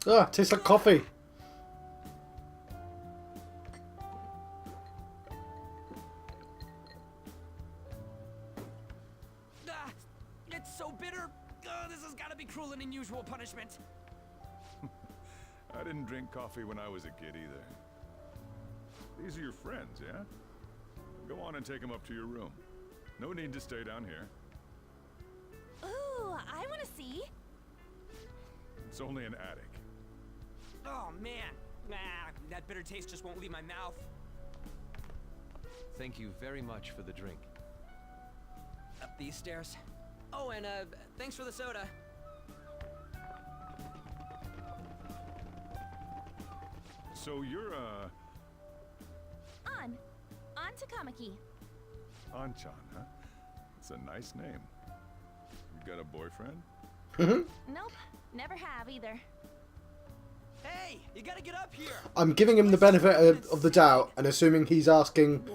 Ah, tastes like coffee. It's so bitter. This has got to be cruel and unusual punishment. I didn't drink coffee when I was a kid either. These are your friends, yeah? Go on and take them up to your room. No need to stay down here. Ooh, I want to see. It's only an attic. Oh, man. That bitter taste just won't leave my mouth. Thank you very much for the drink. Up these stairs. Oh, and thanks for the soda. So you're, On Takamaki. Anchan, huh? It's a nice name. You got a boyfriend? Nope, never have either. Hey, you gotta get up here. I'm giving him the benefit of the doubt and assuming he's asking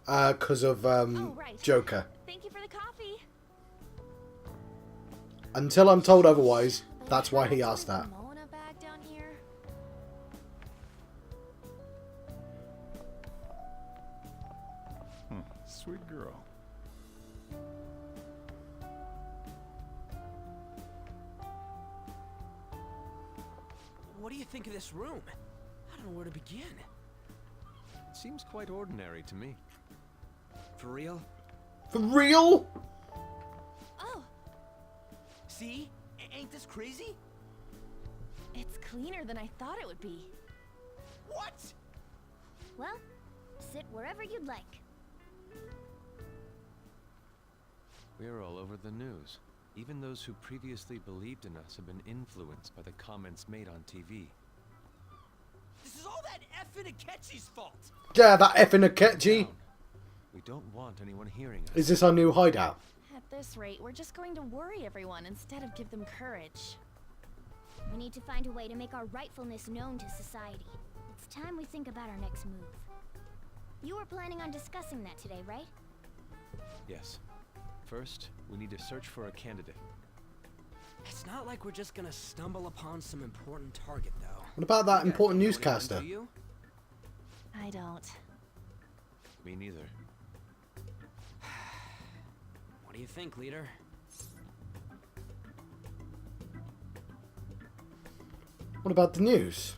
because of right. Joker. Thank you for the coffee. Until I'm told otherwise, that's why he asked that. Mona bag down here. Sweet girl. What do you think of this room? I don't know where to begin. It seems quite ordinary to me. For real? For real? Oh. See? Ain't this crazy? It's cleaner than I thought it would be. What? Well, sit wherever you'd like. We're all over the news. Even those who previously believed in us have been influenced by the comments made on TV. This is all that effing Aketchi's fault. Yeah, that effing Aketchi. We don't want anyone hearing us. Is this our new hideout? At this rate, we're just going to worry everyone instead of give them courage. We need to find a way to make our rightfulness known to society. It's time we think about our next move. You were planning on discussing that today, right? Yes. First, we need to search for a candidate. It's not like we're just gonna stumble upon some important target, though. What about that important newscaster? Do you? I don't. Me neither. What do you think, leader? What about the news?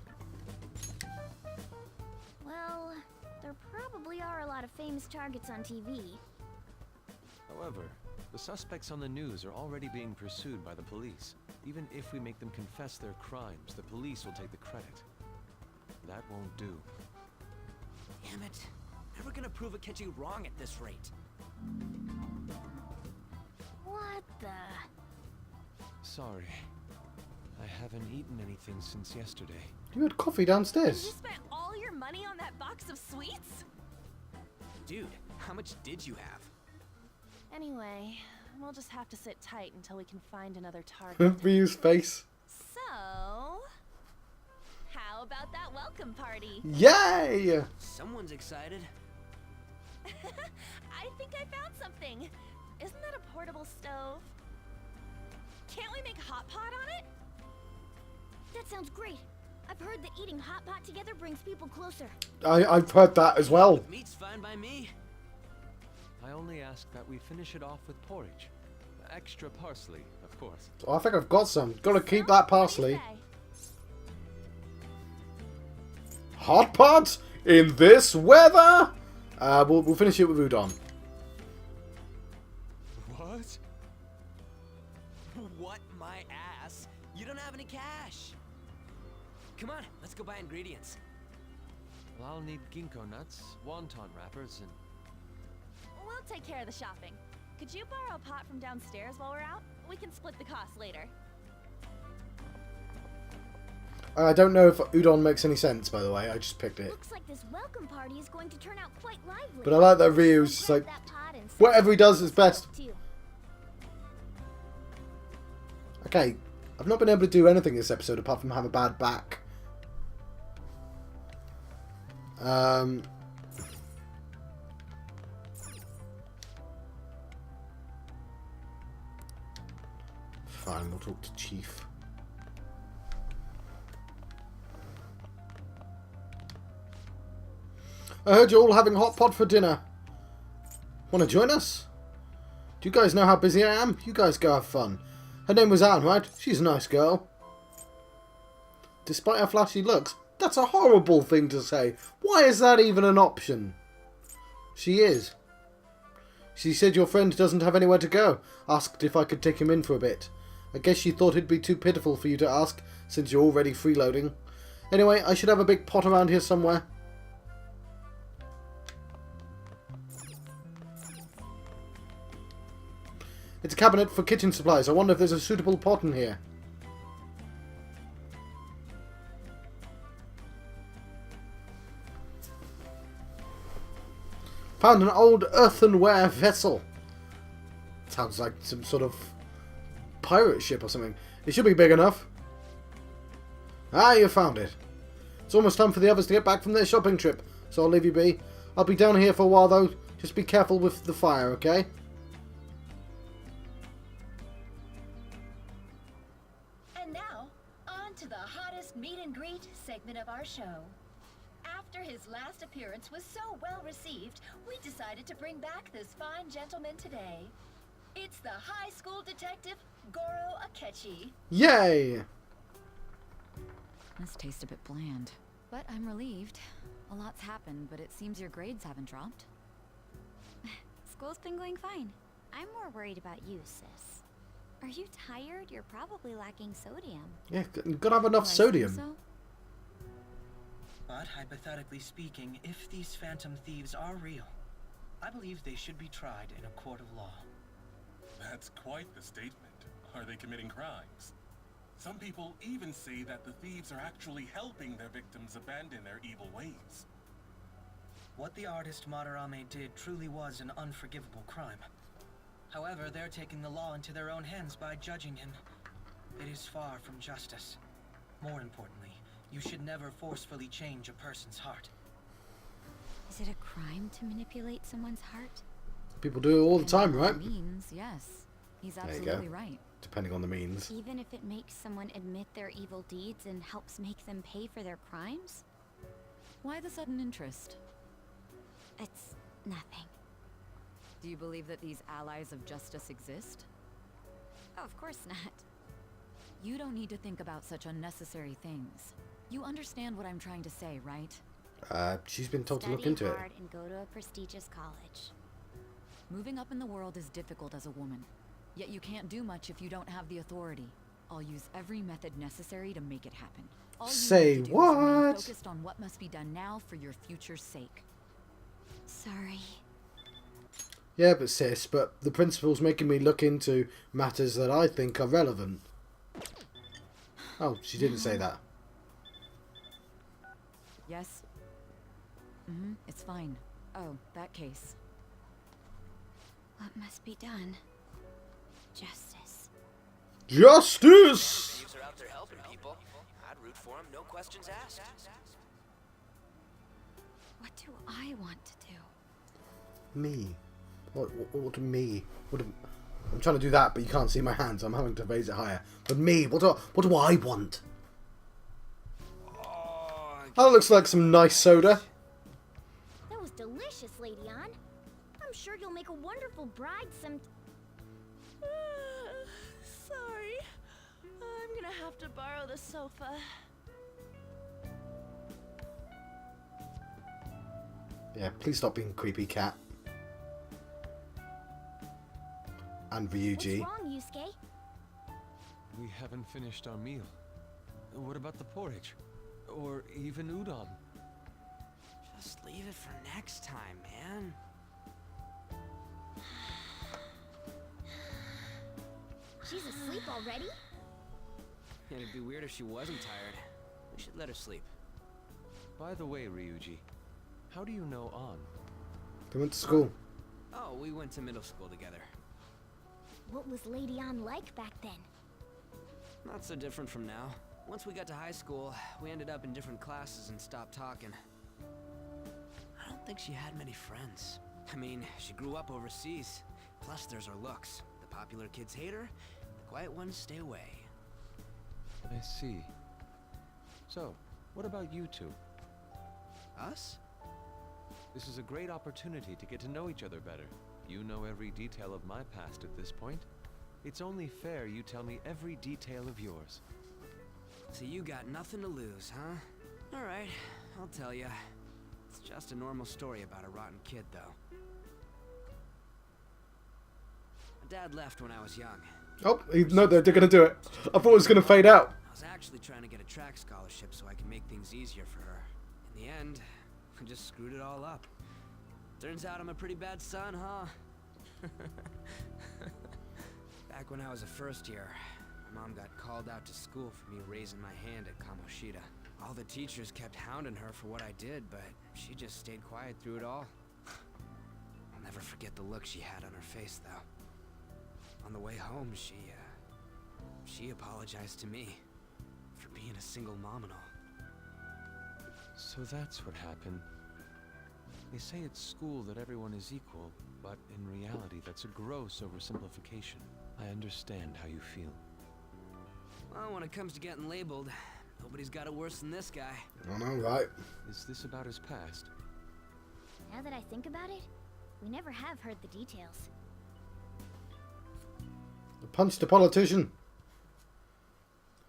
Well, there probably are a lot of famous targets on TV. However, the suspects on the news are already being pursued by the police. Even if we make them confess their crimes, the police will take the credit. That won't do. Damn it. Never gonna prove Aketchi wrong at this rate. What the? sorry. I haven't eaten anything since yesterday. You had coffee You downstairs. spent all your money on that box of sweets? Dude, how much did you have? Anyway, we'll just have to sit tight until we can find another target. Ryu's face. So, how about that welcome party? Yay! Someone's excited. I think I found something. Isn't that a portable stove? Can't we make hot pot on it? That sounds great. I've heard that eating hot pot together brings people closer. I've heard that as well. Meat's fine by me. I only ask that we finish it off with porridge. Extra parsley, of course. Oh, I think I've got some. Gotta keep that parsley. Hot pot in this weather? We'll finish it with udon. What? What my ass? You don't have any cash. Come on, let's go buy ingredients. Well, I'll need ginkgo nuts, wonton wrappers, and... We'll take care of the shopping. Could you borrow a pot from downstairs while we're out? We can split the cost later. I don't know if udon makes any sense, by the way. I just picked it. Looks like this welcome party is going to turn out quite lively. But I like that Ryu's just like, whatever he does is best. Okay, I've not been able to do anything this episode apart from have a bad back. Fine, we'll talk to Chief. I heard you're all having hot pot for dinner. Want to join us? Do you guys know how busy I am? You guys go have fun. Her name was Anne, right? She's a nice girl. Despite her flashy looks, that's a horrible thing to say. Why is that even an option? She is. She said your friend doesn't have anywhere to go. Asked if I could take him in for a bit. I guess she thought it'd be too pitiful for you to ask, since you're already freeloading. Anyway, I should have a big pot around here somewhere. It's a cabinet for kitchen supplies. I wonder if there's a suitable pot in here. Found an old earthenware vessel. Sounds like some sort of pirate ship or something. It should be big enough. Ah, you found it. It's almost time for the others to get back from their shopping trip, so I'll leave you be. I'll be down here for a while though. Just be careful with the fire, okay? And now, on to the hottest meet and greet segment of our show. After his last appearance was so well received, we decided to bring back this fine gentleman today. It's the high school detective, Goro Aketchi. Yay! This tastes a bit bland, but I'm relieved. A lot's happened, but it seems your grades haven't dropped. School's been going fine. I'm more worried about you, sis. Are you tired? You're probably lacking sodium. Yeah, you've got to have enough sodium. So? But hypothetically speaking, if these Phantom Thieves are real, I believe they should be tried in a court of law. That's quite the statement. Are they committing crimes? Some people even say that the thieves are actually helping their victims abandon their evil ways. What the artist Madarame did truly was an unforgivable crime. However, they're taking the law into their own hands by judging him. It is far from justice. More importantly, you should never forcefully change a person's heart. Is it a crime to manipulate someone's heart? People do it all the time, right? Means, yes. He's There you absolutely go. right. Depending on the means. Even if it makes someone admit their evil deeds and helps make them pay for their crimes? Why the sudden interest? It's nothing. Do you believe that these allies of justice exist? Oh, of course not. You don't need to think about such unnecessary things. You understand what I'm trying to say, right? She's been told to look Study into it. hard and go to a prestigious college. Moving up in the world is difficult as a woman. Yet you can't do much if you don't have the authority. I'll use every method necessary to make it happen. All you Say need to do is remain what? focused on what must be done now for your future's sake. Sorry. Yeah, but sis, but the principal's making me look into matters that I think are relevant. Oh, she didn't say that. Yes? It's fine. Oh, that case. What must be done? Justice. Justice! Thieves are out there helping people. I'd root for them, no questions asked. What do I want to do? Me. What do me? I'm trying to do that, but you can't see my hands. I'm having to raise it higher. But me, what do I want? That looks like some nice soda. That was delicious, Lady Ann. I'm sure you'll make a wonderful bride some... Sorry. I'm gonna have to borrow the sofa. Yeah, please stop being creepy, cat. And Ryuji. What's wrong, Yusuke? We haven't finished our meal. What about the porridge? Or even udon? Just leave it for next time, man. She's asleep already? It'd be weird if she wasn't tired. We should let her sleep. By the way, Ryuji, how do you know An? They went to school. Oh, we went to middle school together. What was Lady Ann like back then? Not so different from now. Once we got to high school, we ended up in different classes and stopped talking. I don't think she had many friends. I mean, she grew up overseas. Plus, there's her looks. The popular kids hate her, the quiet ones stay away. I see. So, what about you two? Us? This is a great opportunity to get to know each other better. You know every detail of my past at this point. It's only fair you tell me every detail of yours. So you got nothing to lose, huh? Alright, I'll tell you. It's just a normal story about a rotten kid, though. My dad left when I was young. Oh, no, they're going to do it. I thought it was going to fade out. I was actually trying to get a track scholarship so I could make things easier for her. In the end, I just screwed it all up. Turns out I'm a pretty bad son, huh? Back when I was a first year, my mom got called out to school for me raising my hand at Kamoshida. All the teachers kept hounding her for what I did, but she just stayed quiet through it all. I'll never forget the look she had on her face, though. On the way home, she apologized to me for being a single mom and all. So that's what happened. They say at school that everyone is equal, but in reality that's a gross oversimplification. I understand how you feel. Well, when it comes to getting labeled, nobody's got it worse than this guy. I know, right? Is this about his past? Now that I think about it, we never have heard the details. The punched a politician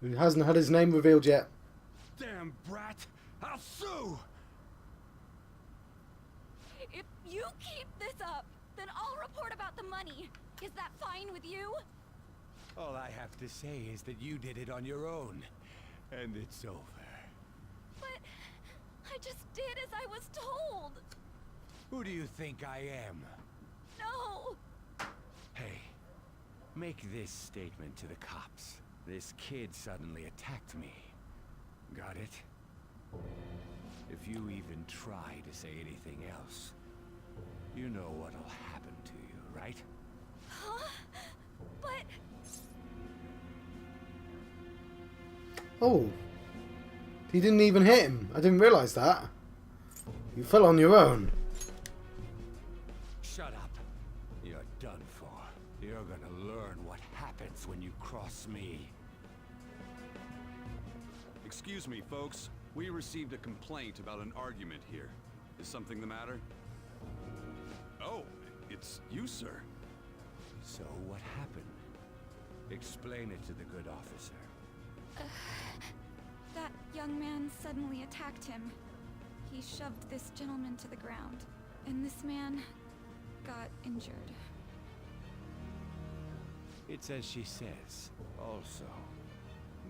who hasn't had his name revealed yet. Damn brat! I'll sue! If you keep this up, then I'll report about the money. Is that fine with you? All I have to say is that you did it on your own. And it's over. But I just did as I was told. Who do you think I am? No! Hey, make this statement to the cops. This kid suddenly attacked me. Got it? If you even try to say anything else, you know what'll happen to you, right? Huh? But... Oh. He didn't even hit him. I didn't realize that. You fell on your own. Shut up. You're done for. You're gonna learn what happens when you cross me. Excuse me, folks. We received a complaint about an argument here. Is something the matter? Oh, it's you, sir. So what happened? Explain it to the good officer. That young man suddenly attacked him. He shoved this gentleman to the ground, and this man got injured. It's as she says. Also,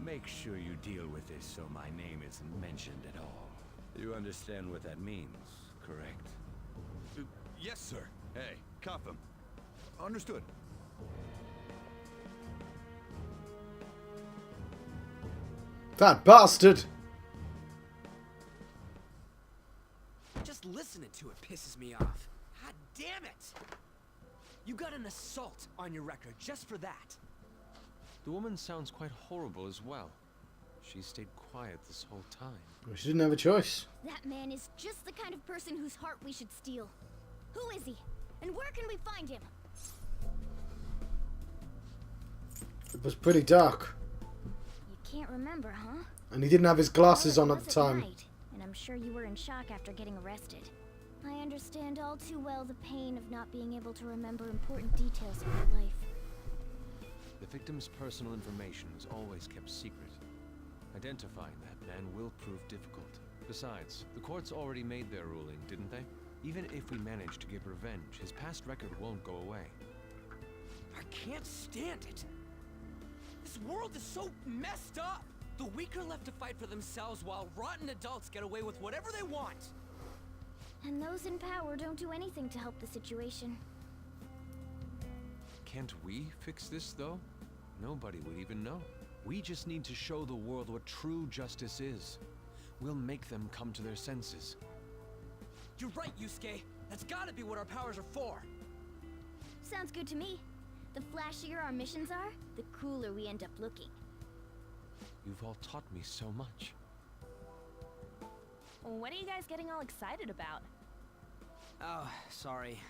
make sure you deal with this so my name isn't mentioned at all. You understand what that means, correct? Yes, sir. Hey, cuff him. Understood. That bastard! Just listening to it pisses me off. God damn it! You got an assault on your record just for that. The woman sounds quite horrible as well. She stayed quiet this whole time. Well, she didn't have a choice. That man is just the kind of person whose heart we should steal. Who is he? And where can we find him? It was pretty dark. You can't remember, huh? And he didn't have his glasses Well, on it at the was time. night, and I'm sure you were in shock after getting arrested. I understand all too well the pain of not being able to remember important details of your life. The victim's personal information is always kept secret. Identifying that man will prove difficult. Besides, the courts already made their ruling, didn't they? Even if we manage to get revenge, his past record won't go away. I can't stand it. This world is so messed up. The weak are left to fight for themselves while rotten adults get away with whatever they want. And those in power don't do anything to help the situation. Can't we fix this, though? Nobody would even know. We just need to show the world what true justice is. We'll make them come to their senses. You're right, Yusuke. That's gotta be what our powers are for. Sounds good to me. The flashier our missions are, the cooler we end up looking. You've all taught me so much. What are you guys getting all excited about? Oh, sorry.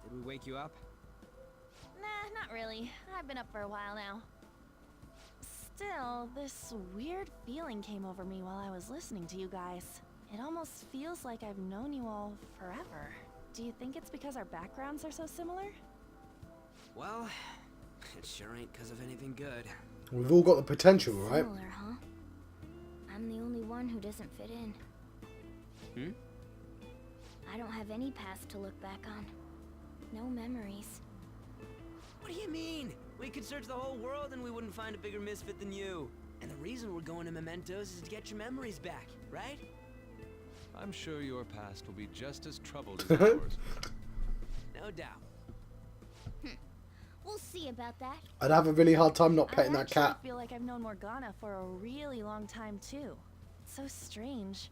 Did we wake you up? Nah, not really. I've been up for a while now. Still, this weird feeling came over me while I was listening to you guys. It almost feels like I've known you all forever. Do you think it's because our backgrounds are so similar? Well, it sure ain't because of anything good. We've all got the potential, right? Similar, huh? I'm the only one who doesn't fit in. I don't have any past to look back on. No memories. What do you mean? We could search the whole world and we wouldn't find a bigger misfit than you. And the reason we're going to Mementos is to get your memories back, right? I'm sure your past will be just as troubled as yours. No doubt. We'll see about that. I'd have a really hard time not petting that cat. I feel like I've known Morgana for a really long time too. It's so strange.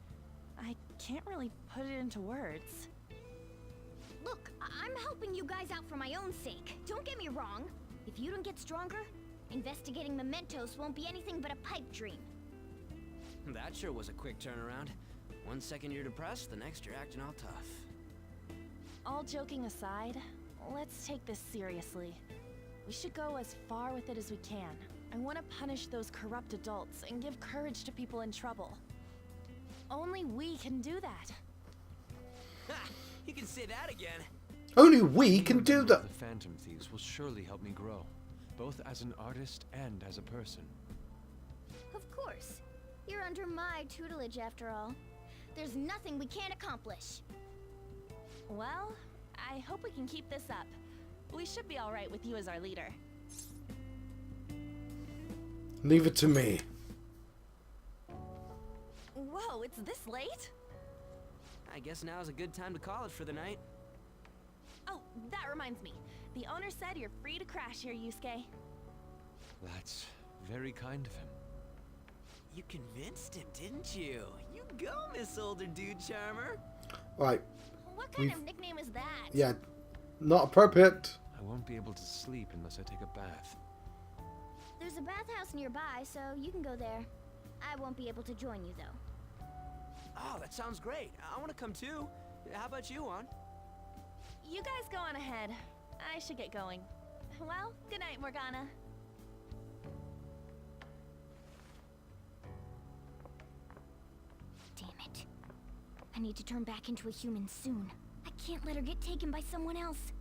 I can't really put it into words. Look, I'm helping you guys out for my own sake. Don't get me wrong. If you don't get stronger, investigating mementos won't be anything but a pipe dream. That sure was a quick turnaround. 1 second you're depressed, the next you're acting all tough. All joking aside, let's take this seriously. We should go as far with it as we can. I want to punish those corrupt adults and give courage to people in trouble. Only we can do that. Ha! You can say that again. Only we can do that. The Phantom Thieves will surely help me grow, both as an artist and as a person. Of course. You're under my tutelage after all. There's nothing we can't accomplish. Well, I hope we can keep this up. We should be all right with you as our leader. Leave it to me. Whoa, it's this late? I guess now's a good time to call it for the night. Oh, that reminds me. The owner said you're free to crash here, Yusuke. That's very kind of him. You convinced him, didn't you? You go, Miss Older Dude Charmer. Right. What kind of nickname is that? Yeah, not appropriate. I won't be able to sleep unless I take a bath. There's a bathhouse nearby, so you can go there. I won't be able to join you, though. Oh, that sounds great. I want to come too. How about you, Juan? You guys go on ahead. I should get going. Well, good night, Morgana. Damn it. I need to turn back into a human soon. I can't let her get taken by someone else.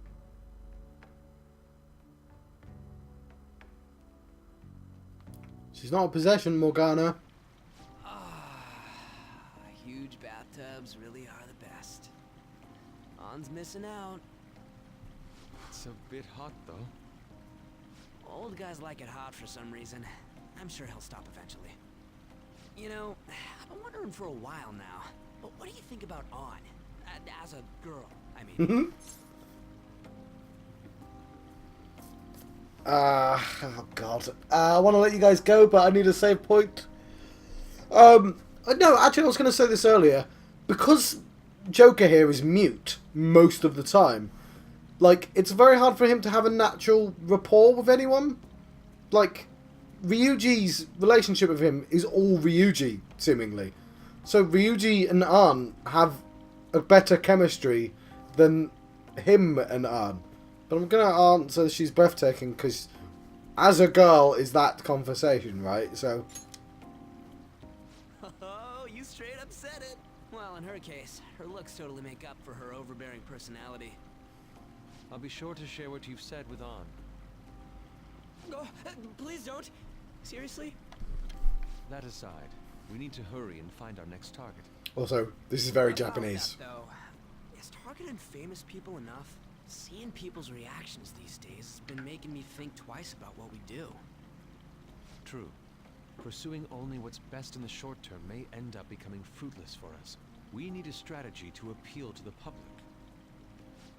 She's not a possession, Morgana. Huge bathtubs really are the best. On's missing out. It's a bit hot, though. Old guys like it hot for some reason. I'm sure he'll stop eventually. You know, I've been wondering for a while now, but what do you think about On? As a girl, I mean. Oh God. I want to let you guys go, but I need a save point. No, actually, I was going to say this earlier. Because Joker here is mute most of the time, like, it's very hard for him to have a natural rapport with anyone. Like, Ryuji's relationship with him is all Ryuji, seemingly. So Ryuji and Ann have a better chemistry than him and Ann. But I'm going to answer she's breathtaking, because as a girl is that conversation, right? So... Oh, you straight up said it. Well, in her case, her looks totally make up for her overbearing personality. I'll be sure to share what you've said with Ann. Oh, please don't. Seriously? That aside, we need to hurry and find our next target. Also, this is very What about Japanese. that, though? Is targeting famous people enough? Seeing people's reactions these days has been making me think twice about what we do. True. Pursuing only what's best in the short term may end up becoming fruitless for us. We need a strategy to appeal to the public.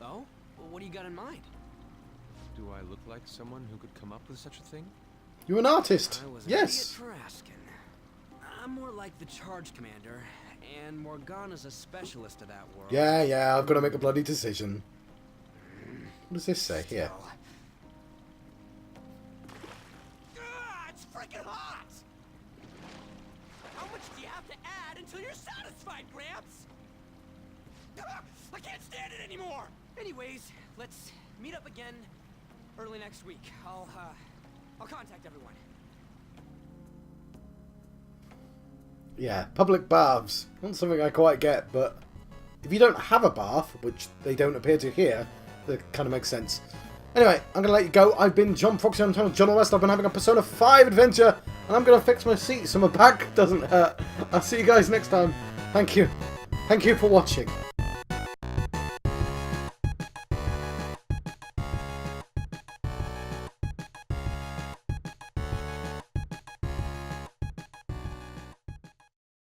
Oh? Well, what do you got in mind? Do I look like someone who could come up with such a thing? You're an artist. I was an Yes. idiot for asking. I'm more like the charge commander, and Morgana's a specialist of that world. Yeah, I've got to make a bloody decision. What does this say here? It's freaking hot! How much do you have to add until you're satisfied, Gramps? I can't stand it anymore! Anyways, let's meet up again early next week. I'll contact everyone. Yeah, public baths. Not something I quite get, but if you don't have a bath, which they don't appear to here, that kind of makes sense. Anyway, I'm going to let you go. I've been John Proxy on the channel, John West. I've been having a Persona 5 adventure, and I'm going to fix my seat so my back doesn't hurt. I'll see you guys next time. Thank you. Thank you for watching.